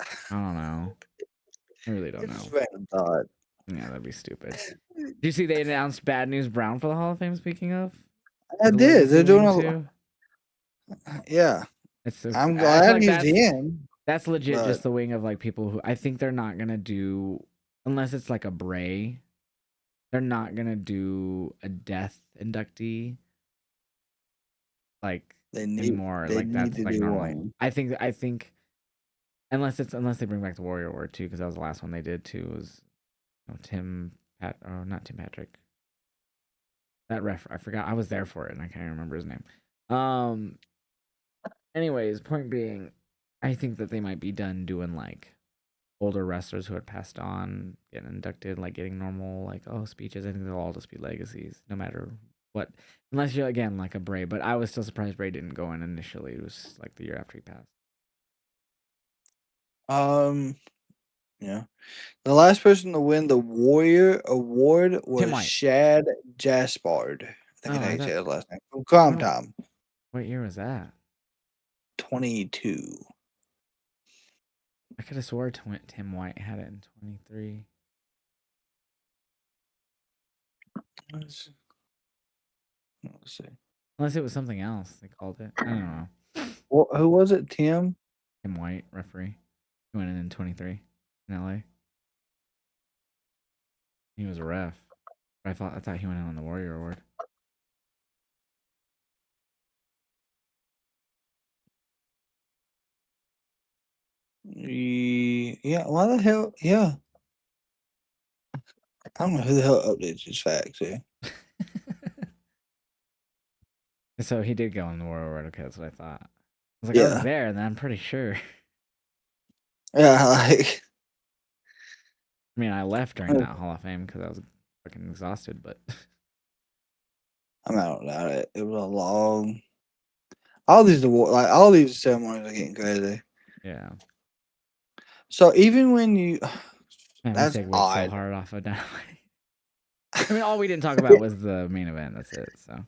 I don't know, I really don't it's just know. random thought. Yeah, that'd be stupid. Do you see they announced Bad News Brown for the Hall of Fame? Speaking of, I for the did. Legacy They're doing wing a, too. yeah. It's so, I'm I feel glad like he's in, that's legit but just the wing of like people who I think they're not gonna do unless it's like a Bray. They're not gonna do a death inductee like anymore. they Like need that's to like do normally. one. I think unless they bring back the Warrior Award too, because that was the last one they did too. Was Tim Pat or not Tim Patrick. That ref I forgot. I was there for it and I can't remember his name. Um. Anyways, point being, I think that they might be done doing like older wrestlers who had passed on getting inducted, like getting normal, like speeches. I think they'll all just be legacies, no matter what. Unless you're again like a Bray, but I was still surprised Bray didn't go in initially. It was like the year after he passed. Um, yeah. The last person to win the Warrior Award Tim was White. Shad Jaspard. I think Oh, I I think thought. say his last name. From Crime Oh, Time. what year was that? 22. I could have swore Tim White had it in 23. Let's, let's see. Unless it was something else they called it. I don't know. Who was it? Tim? Tim White, referee. He went in 23 in LA. He was a ref. But I thought he went in on the Warrior Award. Yeah, why the hell? Yeah. I don't know who the hell updates his facts here. So he did go on the Warrior Award. Okay, that's what I thought. I was like, I was Yeah. there, and I'm pretty sure. Yeah, like, I mean, I left during that Hall of Fame because I was fucking exhausted, but I'm out about it. It was a long. All these award, like all these ceremonies are getting crazy. yeah. So even when you, Man, we that's segued so odd. hard off of Dynamite. I mean, all we didn't talk about was the main event. That's it. So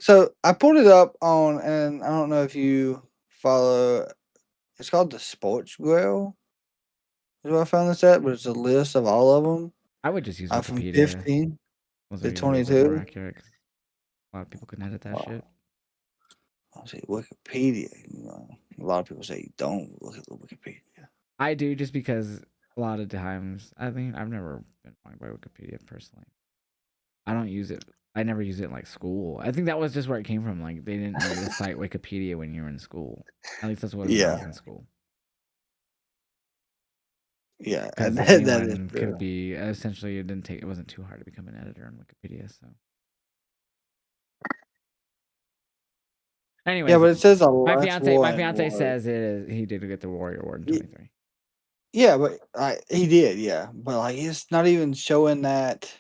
So I pulled it up on, and I don't know if you follow. It's called the Sports Grill. Is where I found this at, but it's a list of all of them. I would just use From Wikipedia. 15 Those are to usually a little bit more 22. accurate because a lot of people couldn't edit that Oh, shit. I'll say Wikipedia. A lot of people say don't look at the Wikipedia. I do just because a lot of times I think I've never been wrong by Wikipedia personally. I don't use it. I never use it in like school. I think that was just where it came from. Like they didn't need to cite Wikipedia when you were in school. At least that's what when I Yeah, was in school. yeah, and Because that is anyone true. could be essentially it wasn't too hard to become an editor on Wikipedia. So, Yeah, anyways, but it says a last my one fiance was. says it is he did get the Warrior Award in 23. Yeah, but he did, yeah. But like, it's not even showing that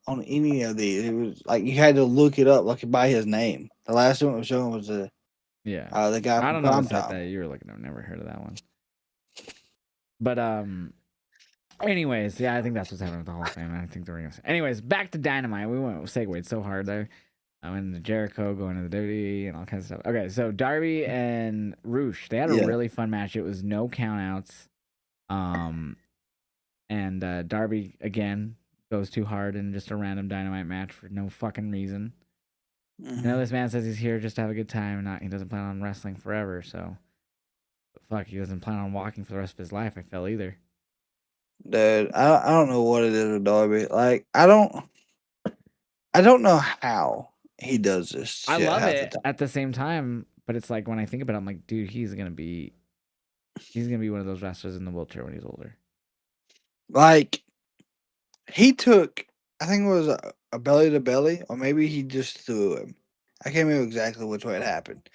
on any of these. It was like you had to look it up, like by his name. The last one it was showing was Yeah, the guy I from don't know the Prime set Time. that you were looking at. I've never heard of that one. But anyways, yeah, I think that's what's happening with the Hall of Fame. I think they're gonna. Anyways, back to Dynamite. We went segued so hard there. I went into Jericho, going to the WWE, and all kinds of stuff. Okay, so Darby and Roosh, they had a Yeah. really fun match. It was no countouts. Um, and Darby again goes too hard in just a random Dynamite match for no fucking reason. I know Hmm. this man says he's here just to have a good time, and he doesn't plan on wrestling forever. So, but fuck, he doesn't plan on walking for the rest of his life. I feel either. Dude, I don't know what it is with Darby. Like, I don't know how he does this I shit love half the it time. at the same time, but it's like when I think about it, I'm like, dude, he's gonna be one of those wrestlers in the wheelchair when he's older. Like, he took, I think it was a belly to belly, or maybe he just threw him. I can't remember exactly which way it happened.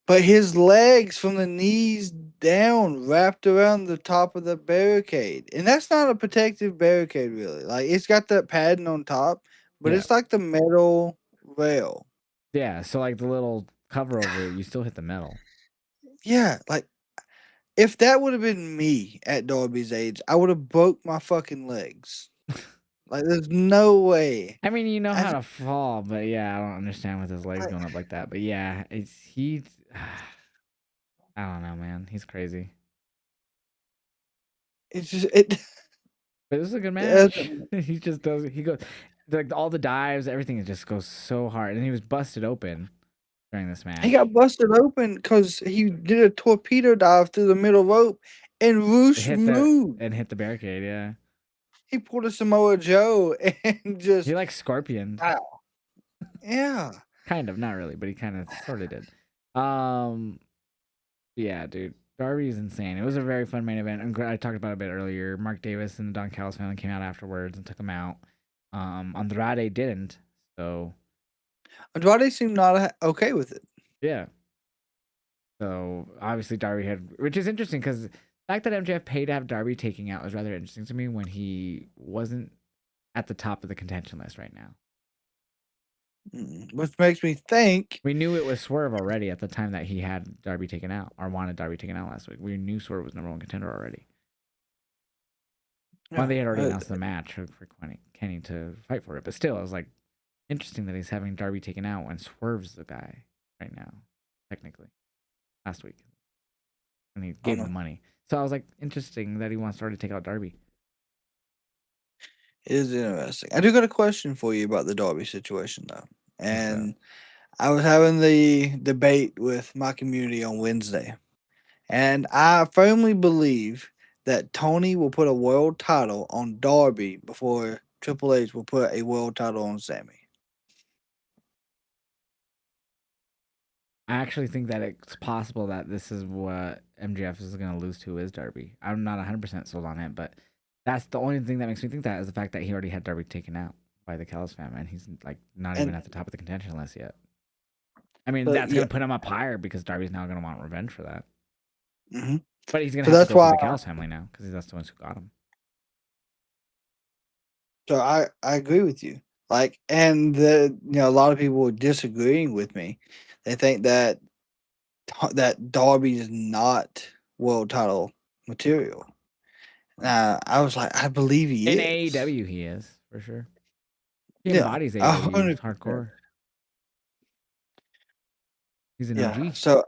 But his legs from the knees down wrapped around the top of the barricade. And that's not a protective barricade, really. Like, it's got that padding on top, but Yeah, it's like the metal rail. yeah. So like the little cover over it, you still hit the metal. Yeah, like, if that would have been me at Darby's age, I would have broke my fucking legs. Like, there's no way. I mean, you know I, how to fall, but yeah, I don't understand with his legs I, going up like that. But yeah, it's he. I don't know, man. He's crazy. it's just, it But this is a good match. doesn't. He just does. He goes like all the dives, everything. It just goes so hard, and he was busted open during this He match. got busted open because he did a torpedo dive through the middle rope, and Roosh moved. Hit the barricade. Yeah, He pulled a Samoa Joe and he just like scorpioned. wow. Yeah. Kind of, not really, but he kind of sort of did. Um, yeah, dude. Darby is insane. It was a very fun main event. I talked about it a bit earlier. Mark Davis and the Don Callis family came out afterwards and took him out. Andrade didn't. So Andrade seemed not okay with it. yeah. So obviously Darby had, which is interesting because the fact that MJF paid to have Darby taking out was rather interesting to me when he wasn't at the top of the contention list right now. Which makes me think. We knew it was Swerve already at the time that he had Darby taken out or wanted Darby taken out last week. We knew Swerve was number one contender already. Well, Yeah. they had already announced the match for Kenny to fight for it, but still, it was like interesting that he's having Darby taken out when Swerve's the guy right now, technically. Last week, and he I gave don't him the know. money. So I was like, interesting that he wants to already take out Darby. It is interesting. I do got a question for you about the Darby situation, though. What's that? And I was having the debate with my community on Wednesday. And I firmly believe that Tony will put a world title on Darby before Triple H will put a world title on Sammy. I actually think that it's possible that this is what MJF is going to lose to is Darby. I'm not 100% sold on it, but that's the only thing that makes me think that is the fact that he already had Darby taken out by the Callis family, and he's like not even And at the top of the contention list yet. I mean, but that's yeah, going to put him up higher because Darby's now going to want revenge for that. hmm But he's going to so have to that's go for why. the Callis family now because that's the ones who got him. So I agree with you. Like, and a lot of people are disagreeing with me. They think that Darby is not world title material. I was like, I believe he In is. AEW, he is for sure. He Yeah, embodies AEW 100%. hardcore. He's an Yeah, OG. so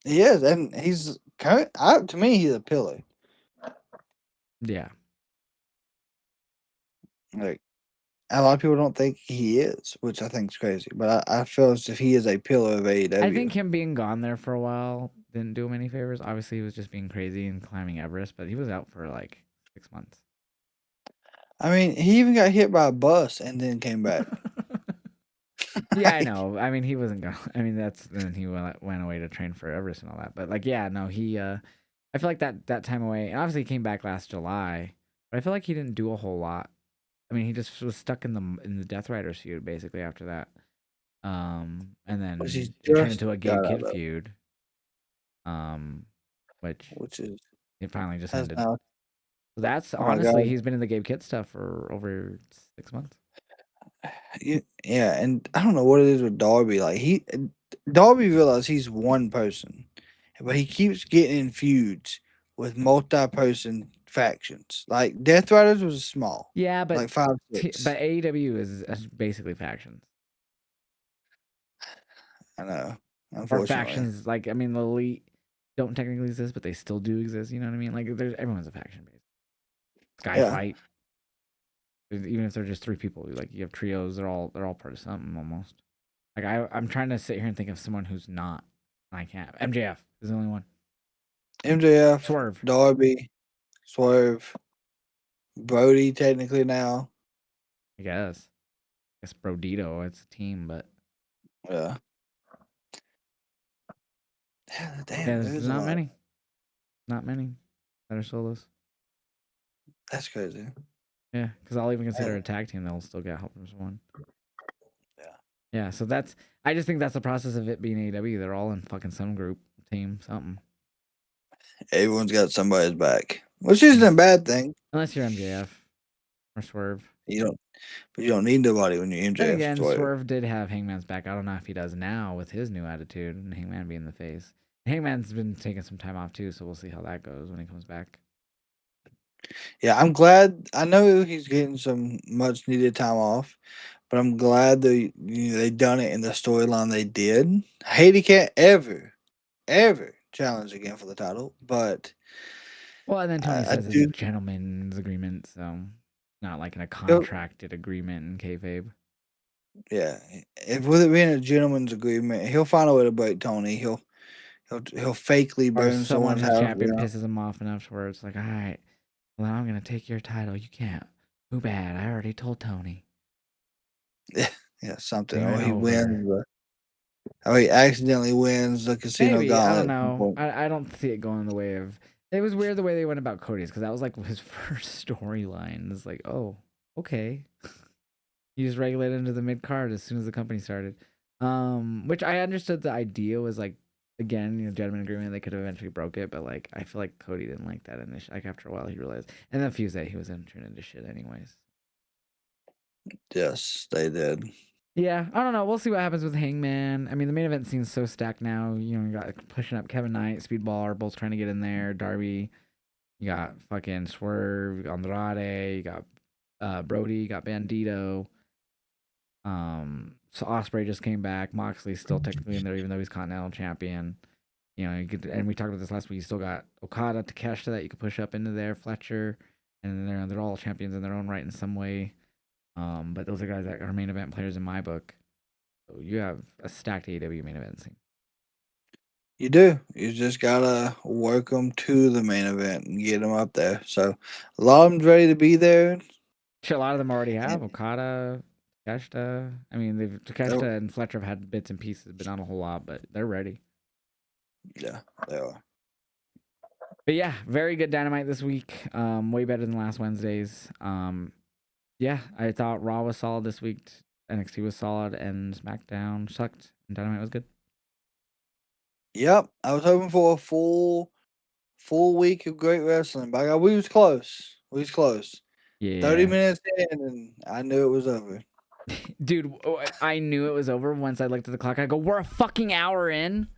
he is, and he's current. To me, he's a pillar. Yeah, Like, a lot of people don't think he is, which I think is crazy. But I feel as if he is a pillar of I AEW. think him being gone there for a while didn't do him any favors. Obviously, he was just being crazy and climbing Everest, but he was out for like 6 months. I mean, he even got hit by a bus and then came back. Yeah, I know. I mean, he wasn't going. I mean, then he went away to train for Everest and all that. But like, yeah, no, he. I feel like that time away, and obviously he came back last July, but I feel like he didn't do a whole lot. I mean, he just was stuck in the Death Riders feud basically after that. And Which he then it turned just into a got Gabe out Kidd of, feud. Which which is it finally just has ended. now. That's Oh my honestly, god, he's been in the Gabe Kidd stuff for over 6 months. yeah, and I don't know what it is with Darby. Like Darby realized he's one person, but he keeps getting in feuds with multi-person factions. Like Death Riders was small, Yeah, like five but six. AEW is basically factions. I know, Or unfortunately. factions like I mean the elite don't technically exist, but they still do exist. You know what I mean? Like there's everyone's a faction based. Yeah, Skyfight, even if they're just three people, like you have trios, they're all part of something almost. Like I'm trying to sit here and think of someone who's not. I can't. MJF is the only one. MJF, Swerve, Darby, Swerve, Brody, technically now. I guess. I guess Brodito, it's a team, but Yeah, yeah, damn, there there's is a not lot. many, not many that are solos. That's crazy. Yeah, because I'll even consider Man, a tag team. They'll still get help from someone. yeah, Yeah, so that's. I just think that's the process of it being AEW. They're all in fucking some group, team, something. everyone's got somebody's back, which isn't a Unless, bad thing. unless you're MJF or Swerve. You don't, but you don't need nobody when you're Then MJF. again, Swerve. Swerve did have Hangman's back. I don't know if he does now with his new attitude and Hangman being the face. Hangman's been taking some time off too, so we'll see how that goes when he comes back. Yeah, I'm glad. I know he's getting some much needed time off, but I'm glad they done it in the storyline they did. Haiti can't ever challenge again for the title, but Well, and then Tony I says it's a do. gentleman's agreement, so not like in a He'll, contracted agreement in kayfabe. yeah, if with it being a gentleman's agreement, he'll find a way to break Tony. He'll fakely Or burn someone someone's who's house champion down. pisses him off enough to where it's like, all right, well, I'm gonna take your title. You can't. Too bad. I already told Tony. Yeah, something. Game Or and he over. wins. Or he accidentally wins the casino Maybe I don't gauntlet at some know. point. I don't see it going the way of. It was weird the way they went about Cody's because that was like his first storyline. It's like, oh, okay. He just regulated into the mid card as soon as the company started. Which I understood the idea was like, again, gentleman agreement. They could have eventually broke it, but like, I feel like Cody didn't like that initially. Like after a while, he realized, and then Fuse that he was entering into shit anyways. Yes, they did. Yeah, I don't know. We'll see what happens with Hangman. I mean, the main event seems so stacked now. You got pushing up Kevin Knight, Speedball are both trying to get in there. Darby, you got fucking Swerve, Andrade, you got Brody, you got Bandito. So Osprey just came back. Moxley's still technically in there, even though he's Continental Champion. And we talked about this last week. You still got Okada, Takeshita that you could push up into there, Fletcher, and they're all champions in their own right in some way. But those are guys that are main event players in my book. So you have a stacked AEW main event scene. You do. You just gotta work them to the main event and get them up there. So a lot of them's ready to be there. Shit, a lot of them already have And Okada, Takeshita. I mean, they'll- Takeshita and Fletcher have had bits and pieces, but not a whole lot. But they're ready. yeah, they are. But yeah, very good Dynamite this week. Way better than last Wednesday's. Yeah, I thought Raw was solid this week. NXT was solid, and SmackDown sucked. And Dynamite was good. Yep. I was hoping for a full week of great wrestling. By God, we was close. We was close. 30 Yeah, minutes in and I knew it was over. dude, I knew it was over once I looked at the clock. I go, we're a fucking hour in.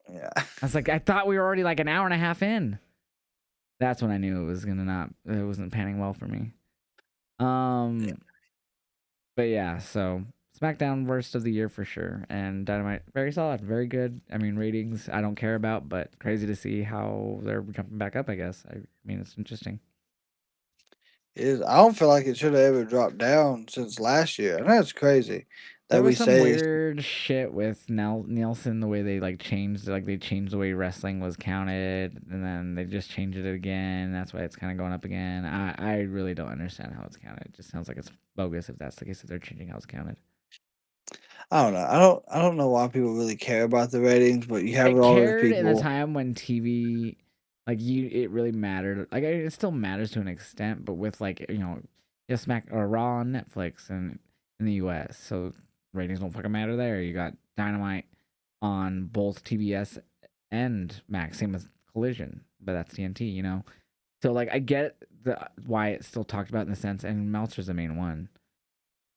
Yeah. I was like, I thought we were already like an hour and a half in. That's when I knew it wasn't panning well for me. But yeah, so SmackDown worst of the year for sure, and Dynamite very solid, very good. I mean, ratings I don't care about, but crazy to see how they're coming back up. I guess I mean it's interesting. I don't feel like it should have ever dropped down since last year. And that's crazy. There that we was some say. weird shit with Nielsen, the way they changed the way wrestling was counted, and then they just changed it again. That's why it's kind of going up again. I really don't understand how it's counted. It just sounds like it's bogus if that's the case, if they're changing how it's counted. I don't know. I don't know why people really care about the ratings, but you have It all these cared in a people. time when TV, it really mattered. Like it still matters to an extent, but with Smack or Raw on Netflix and in the U.S., so ratings don't fucking matter there. You got Dynamite on both TBS and Max, same with Collision, but that's TNT, you know. So like I get the why it's still talked about in the sense, and Meltzer's the main one,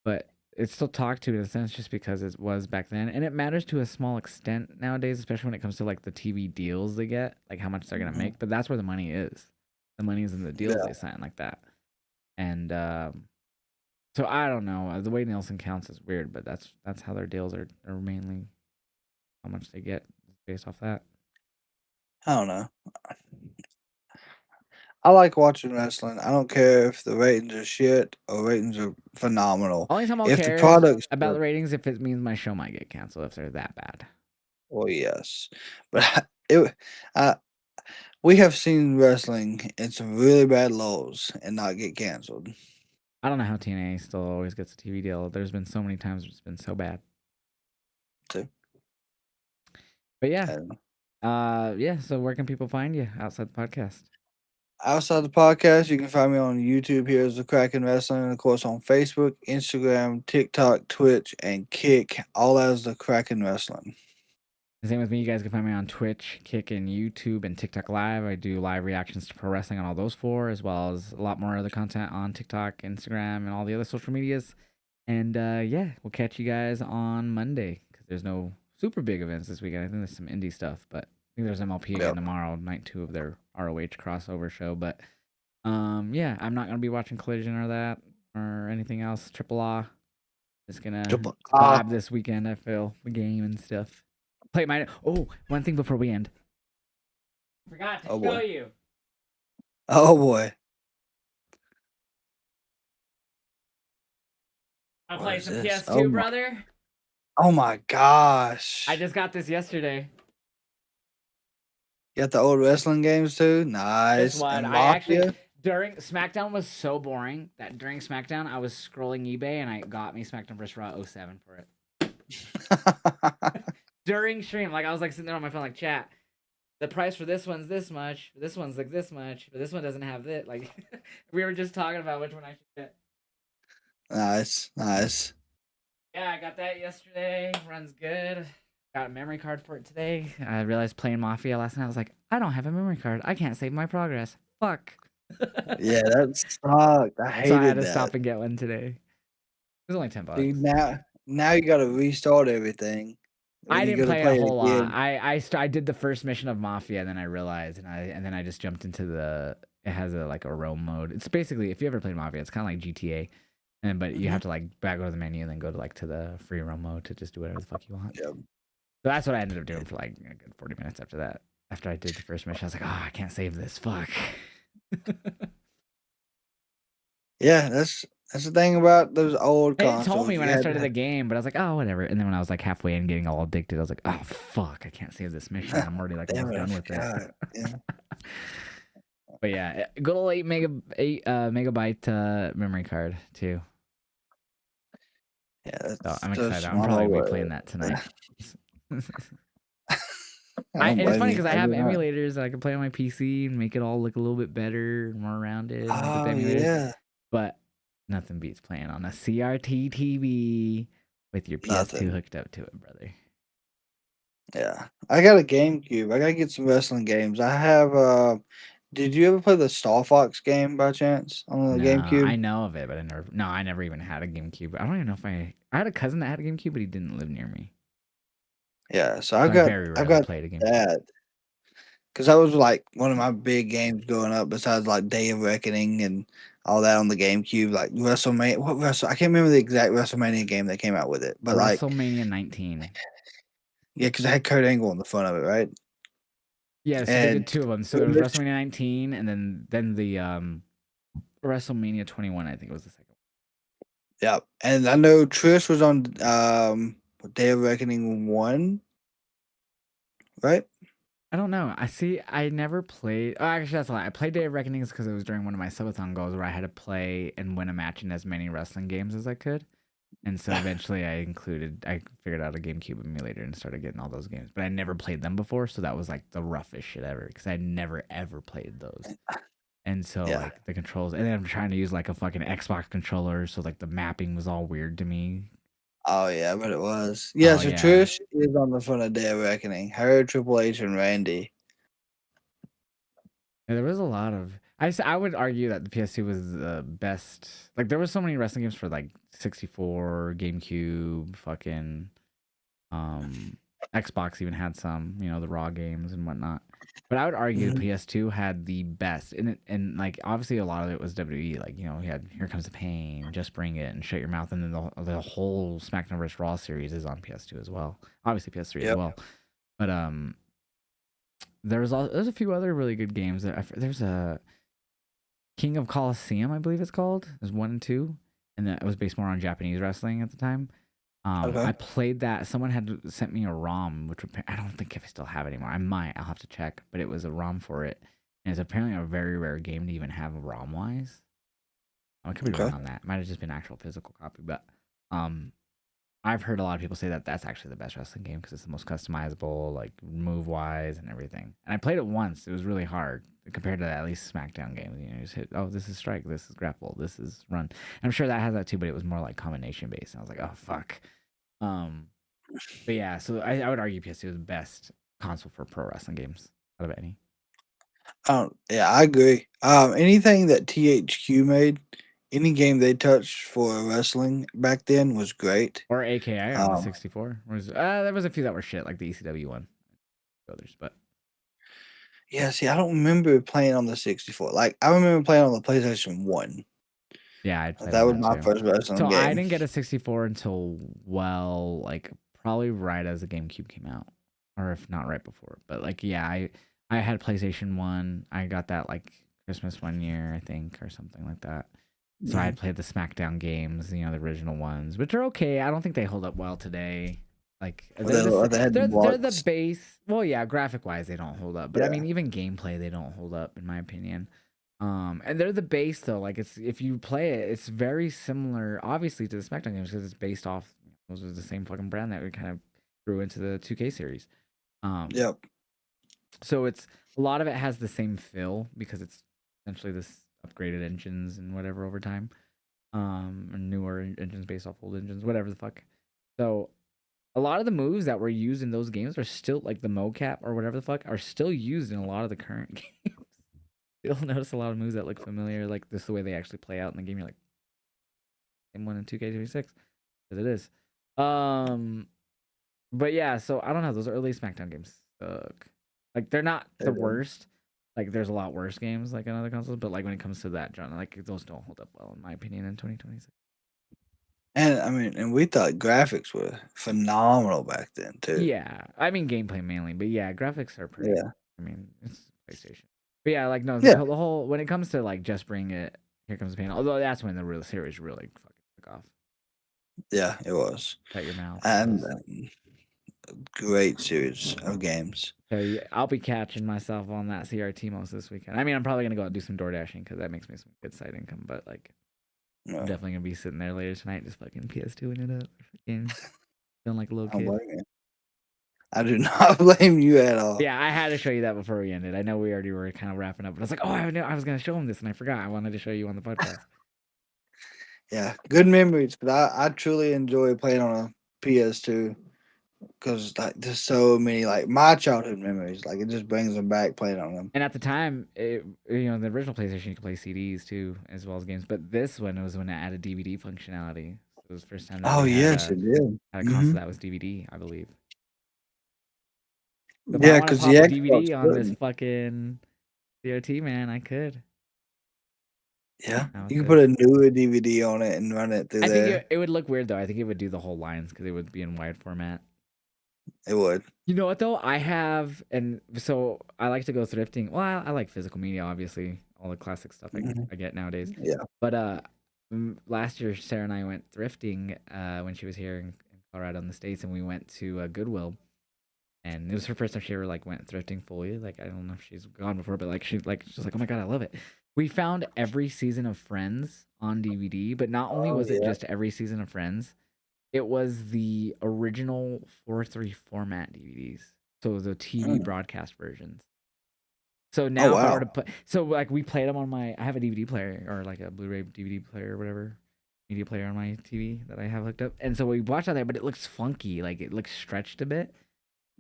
but it's still talked to in a sense just because it was back then, and it matters to a small extent nowadays, especially when it comes to like the TV deals they get, like how much they're gonna Mhm. make. But that's where the money is. The money is in the deals Yeah, they sign like that, and so I don't know. The way Nielsen counts is weird, but that's how their deals are mainly how much they get based off that. I don't know. I like watching wrestling. I don't care if the ratings are shit or ratings are phenomenal. Only time I'll If the care product's about good, the ratings if it means my show might get canceled if they're that bad. well, yes, but it. I, we have seen wrestling in some really bad lows and not get canceled. I don't know how TNA still always gets a TV deal. There's been so many times it's been so bad. Too. But yeah, And yeah. So where can people find you outside the podcast? outside the podcast, you can find me on YouTube here as the Kraken Wrestling, and of course on Facebook, Instagram, TikTok, Twitch, and Kick, all as the Kraken Wrestling. Same with me. You guys can find me on Twitch, Kick, and YouTube, and TikTok Live. I do live reactions to pro wrestling on all those four, as well as a lot more other content on TikTok, Instagram, and all the other social medias. And yeah, we'll catch you guys on Monday because there's no super big events this weekend. I think there's some indie stuff, but I think there's MLP again Yep. tomorrow, night 2 of their ROH crossover show. But yeah, I'm not gonna be watching Collision or that or anything else. Triple A. Just gonna Triple. vibe this weekend. I feel the game and stuff. Play my one thing before we end. Forgot to Oh show boy. you. Oh boy. I What play is some this? PS2, brother. Oh my gosh. I just got this yesterday. You got the old wrestling games too? This Nice. one, And I actually Mafia? during SmackDown was so boring that during SmackDown I was scrolling eBay and I got me SmackDown vs Raw '07 for it during stream. Like I was sitting there on my phone chat. The price for this one's this much. This one's this much, but this one doesn't have it. We were just talking about which one I should get. Nice. Nice. Yeah, I got that yesterday. Runs good. Got a memory card for it today. I realized playing Mafia last night. I was like, I don't have a memory card. I can't save my progress. Fuck. Yeah, that sucked. I So I had hated to that. stop and get one today. It was only See, $10. now you gotta restart everything when I you didn't go to play a play it whole lot. again. I did the first mission of Mafia, and then I realized, and then I just jumped into the. It has a roam mode. It's basically if you ever played Mafia, it's kind of like GTA, but you Hmm. have to back go to the menu and then go to the free roam mode to just do whatever the fuck you want. Yeah. So that's what I ended up doing for a good 40 minutes after that. After I did the first mission, I was like, oh, I can't save this. Fuck. Yeah, that's the thing about those old And it told consoles. me when You I had started to the game, but I was like, oh, whatever. And then when I was halfway in getting all addicted, I was like, oh, fuck, I can't save this mission. I'm already damn almost it, I done with it. forgot. Yeah. But yeah, good old 8 megabyte memory card too. Yeah, So that's I'm so excited. I'm probably small. gonna be playing that tonight. I don't And it's blame funny you. because I I have do not. emulators that I can play on my PC and make it all look a little bit better, more rounded with the Oh emulators. yeah. But nothing beats playing on a CRT TV with your PS2 Nothing. hooked up to it, brother. Yeah. I got a GameCube. I gotta get some wrestling games. I have did you ever play the Star Fox game by chance on the No, I GameCube? know of it, but I never even had a GameCube. I don't even know if I had a cousin that had a GameCube, but he didn't live near me. Yeah, so So I very I've rarely got played a GameCube. that. Because that was like one of my big games growing up, besides like Day of Reckoning and all that on the GameCube, like WrestleMania. I can't remember the exact WrestleMania game that came out with it, but like, WrestleMania 19. yeah, because it had Kurt Angle on the front of it, right? Yeah, so they did And two of them. So there was WrestleMania 19, and then the WrestleMania 21. I think was the second one. Yeah, and I know Trish was on Day of Reckoning 1, right? I don't know. I see. I never played. Oh, actually, that's a lie. I played Day of Reckonings because it was during one of my subathon goals where I had to play and win a match in as many wrestling games as I could. And so eventually, I figured out a GameCube emulator and started getting all those games. But I never played them before, so that was like the roughest shit ever because I never ever played those. And so Yeah. like the controls, and then I'm trying to use like a fucking Xbox controller, so like the mapping was all weird to me. Oh yeah, but it was. Yeah, Oh so yeah. Trish is on the front of Day of Reckoning. Her, Triple H, and Randy. Yeah, there was a lot of. I would argue that the PS2 was the best. Like there was so many wrestling games for like 64, GameCube, fucking um, Xbox even had some. You know the Raw games and whatnot. But I would argue the Mhm. PS2 had the best, and like obviously a lot of it was WWE. Like we had Here Comes the Pain, Just Bring It, and Shut Your Mouth, and then the whole SmackDown vs Raw series is on PS2 as well. Obviously PS3 as Yep. well. But there's a few other really good games. There's a King of Colosseum, I believe it's called. There's 1 and 2, and that was based more on Japanese wrestling at the time. Okay. I played that. Someone had sent me a ROM, which I don't think if I still have it anymore. I might. I'll have to check. But it was a ROM for it, and it's apparently a very rare game to even have ROM wise. I could be Okay. wrong on that. It might have just been an actual physical copy, but um, I've heard a lot of people say that that's actually the best wrestling game because it's the most customizable, like move wise and everything. And I played it once; it was really hard compared to at least SmackDown games. You just hit, oh, this is strike, this is grapple, this is run. And I'm sure that has that too, but it was more like combination based. And I was like, oh fuck. Um, but yeah, so I would argue PS2 is the best console for pro wrestling games out of any, Yeah, I agree. Anything that THQ made, any game they touched for wrestling back then was great. or AKI on the Um, 64. There was a few that were shit, like the ECW one, others, but yeah, see, I don't remember playing on the 64. Like, I remember playing on the PlayStation 1. yeah, I'd played That on was that my too. first So wrestling I game. didn't get a 64 until like probably right as the GameCube came out, or if not right before. But like yeah, I had PlayStation 1. I got that like Christmas one year, I think, or something like that. So I had Mhm. played the SmackDown games, the original ones, which are okay. I don't think they hold up well today. Like They had the they're the blocks. base. Well, yeah, graphic wise they don't hold up, but I Yeah. mean even gameplay they don't hold up in my opinion. And they're the base though. Like it's if you play it, it's very similar, obviously, to the SmackDown games because it's based off. Those are the same fucking brand that we kind of grew into the 2K series. Um, Yep. so it's a lot of it has the same feel because it's essentially this upgraded engines and whatever over time. And newer engines based off old engines, whatever the fuck. So a lot of the moves that were used in those games are still like the mocap or whatever the fuck are still used in a lot of the current games. You'll notice a lot of moves that look familiar, like this the way they actually play out in the game. You're like, same one in 2K26, because it is. Um, but yeah, so I don't know. Those early SmackDown games suck. Like they're not They the did. worst. Like there's a lot worse games like on other consoles, but like when it comes to that genre, like those don't hold up well in my opinion in 2026. And I mean, and we thought graphics were phenomenal back then too. Yeah, I mean gameplay mainly, but yeah, graphics are pretty. Yeah. I mean, it's PlayStation. But yeah, like no, Yeah. the whole when it comes to like Just Bring It, Here Comes the Pain. Although that's when the real series really fucking took off. Yeah, it was. Shut Your Mouth, all And those. great series of games. So yeah, I'll be catching myself on that CRT most this weekend. I mean, I'm probably gonna go out and do some door dashing because that makes me some good side income. But like, I'm No, definitely gonna be sitting there later tonight, just fucking PS2ing it up, fucking feeling like a little I don't kid. blame you. I do not blame you at all. Yeah, I had to show you that before we ended. I know we already were kind of wrapping up, but I was like, oh, I was gonna show him this, and I forgot. I wanted to show you on the podcast. Yeah, good memories. But I truly enjoy playing on a PS2 because like there's so many like my childhood memories. Like it just brings them back playing on them. And at the time, the original PlayStation, you could play CDs too, as well as games. But this one was when it added DVD functionality. So it was the first time that Oh we yes, it did. had a Hmm. console that was DVD, I believe. So if I Yeah, want to because the pop a Xbox DVD on this couldn't. fucking CRT, man, I could. Yeah, Now it you can could. put a newer DVD on it and run it through I think there. it would look weird though. I think it would do the whole lines because it would be in wide format. It would. You know what though? I have, and so I like to go thrifting. Well, I like physical media, obviously, all the classic stuff Hmm. I get nowadays. Yeah. But last year, Sarah and I went thrifting when she was here in Colorado in the States, and we went to Goodwill. And it was her first time she ever like went thrifting fully. Like I don't know if she's gone before, but like she's like oh my god, I love it. We found every season of Friends on DVD, but not only Oh was it yeah. just every season of Friends, it was the original 4:3 format DVDs. So the TV Mm. broadcast versions. So Oh now if I were wow. to put so like we played them on I have a DVD player or like a Blu-ray DVD player or whatever media player on my TV that I have hooked up. And so we watched on there, but it looks funky, like it looks stretched a bit.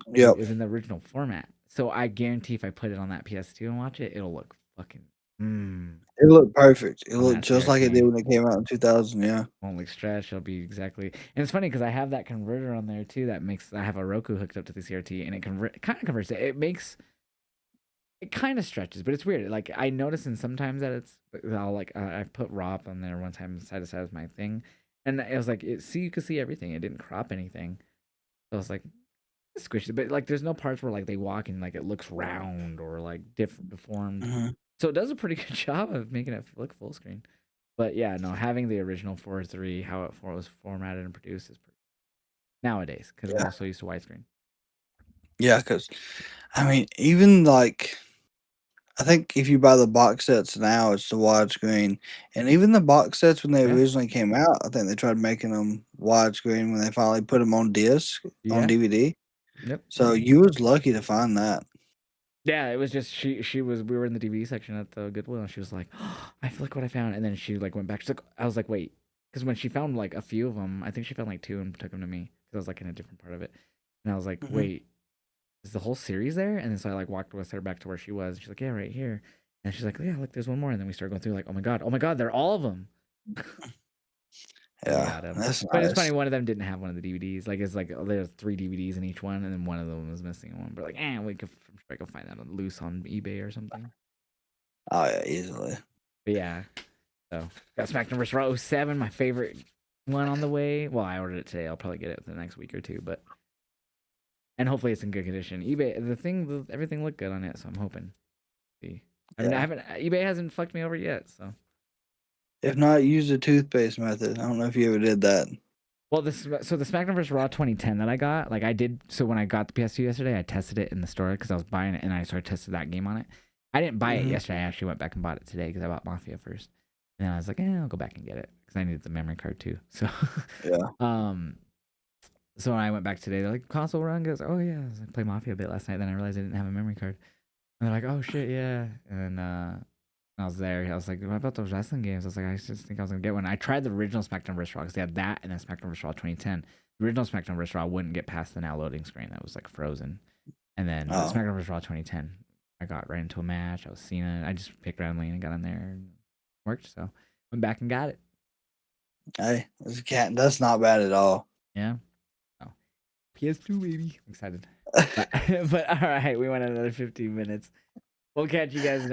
It Yep. was in the original format. So I guarantee if I put it on that PS2 and watch it, it'll look fucking It looked perfect. It on looked that just like it did CRT. when it came out in 2000. Yeah. Won't look stretched. It'll be exactly. And it's funny because I have that converter on there too. That makes I have a Roku hooked up to the CRT, and it kind of converts it. It kind of stretches, but it's weird. Like I notice, and sometimes that I'll like I put RAW on there one time side to side with my thing, and it was like see you could see everything. It didn't crop anything. So I was like, squishy, but like there's no parts where like they walk and like it looks round or like different deformed. Hmm. So it does a pretty good job of making it look full screen. But yeah, no, having the original 4:3, how it was formatted and produced is pretty nowadays because we're Yeah. also used to widescreen. Yeah. Because I mean, even like I think if you buy the box sets now, it's the widescreen, and even the box sets when they Yeah, originally came out, I think they tried making them widescreen when they finally put them on disc on yeah, DVD. yep. So you was lucky to find that. Yeah, it was just she was we were in the DVD section at the Goodwill and she was like, oh, I feel like what I found, and then she like went back. She's like, I was like, wait, because when she found like a few of them, I think she found like two and took them to me because I was like in a different part of it, and I was like, Hmm. wait, is the whole series there? And then so I like walked with her back to where she was. She's like, yeah, right here. And she's like, yeah, look, there's one more. And then we started going through like, oh my god, they're all of them. So we Yeah, got them. that's But it's funny, nice. one of them didn't have one of the DVDs. Like it's like there's 3 DVDs in each one, and then one of them was missing one. But like, we could I'm sure I could find that on loose on eBay or something. Oh yeah, easily. But yeah, so got SmackDown vs. Raw '07, my favorite one on the way. Well, I ordered it today. I'll probably get it the next week or two, but and hopefully it's in good condition. eBay, everything looked good on it, so I'm hoping. See, I mean, I Yeah. haven't eBay hasn't fucked me over yet, so. If not, use the toothpaste method. I don't know if you ever did that. Well, so the SmackDown vs. Raw 2010 that I got, like I did. So when I got the PS2 yesterday, I tested it in the store because I was buying it, and I started tested that game on it. I didn't buy it Hmm. yesterday. I actually went back and bought it today because I bought Mafia first, and then I was like, I'll go back and get it because I needed the memory card too. So, Yeah. um, so when I went back today, they're like, console run goes, oh yeah, I was like, play Mafia a bit last night. Then I realized I didn't have a memory card, and they're like, oh shit, yeah, and I was there. I was like, what about those wrestling games? I was like, I just think I was gonna get one. I tried the original SmackDown vs. Raw because they had that and then SmackDown vs. Raw 2010. The original SmackDown vs. Raw wouldn't get past the now loading screen that was like frozen. And then but Oh, SmackDown vs. Raw 2010, I got right into a match. I was Cena. I just picked randomly and got in there and worked. So went back and got it. hey, that's not bad at all. Yeah. Oh, PS2 baby. I'm excited. But but all right, we went another 15 minutes. We'll catch you guys next.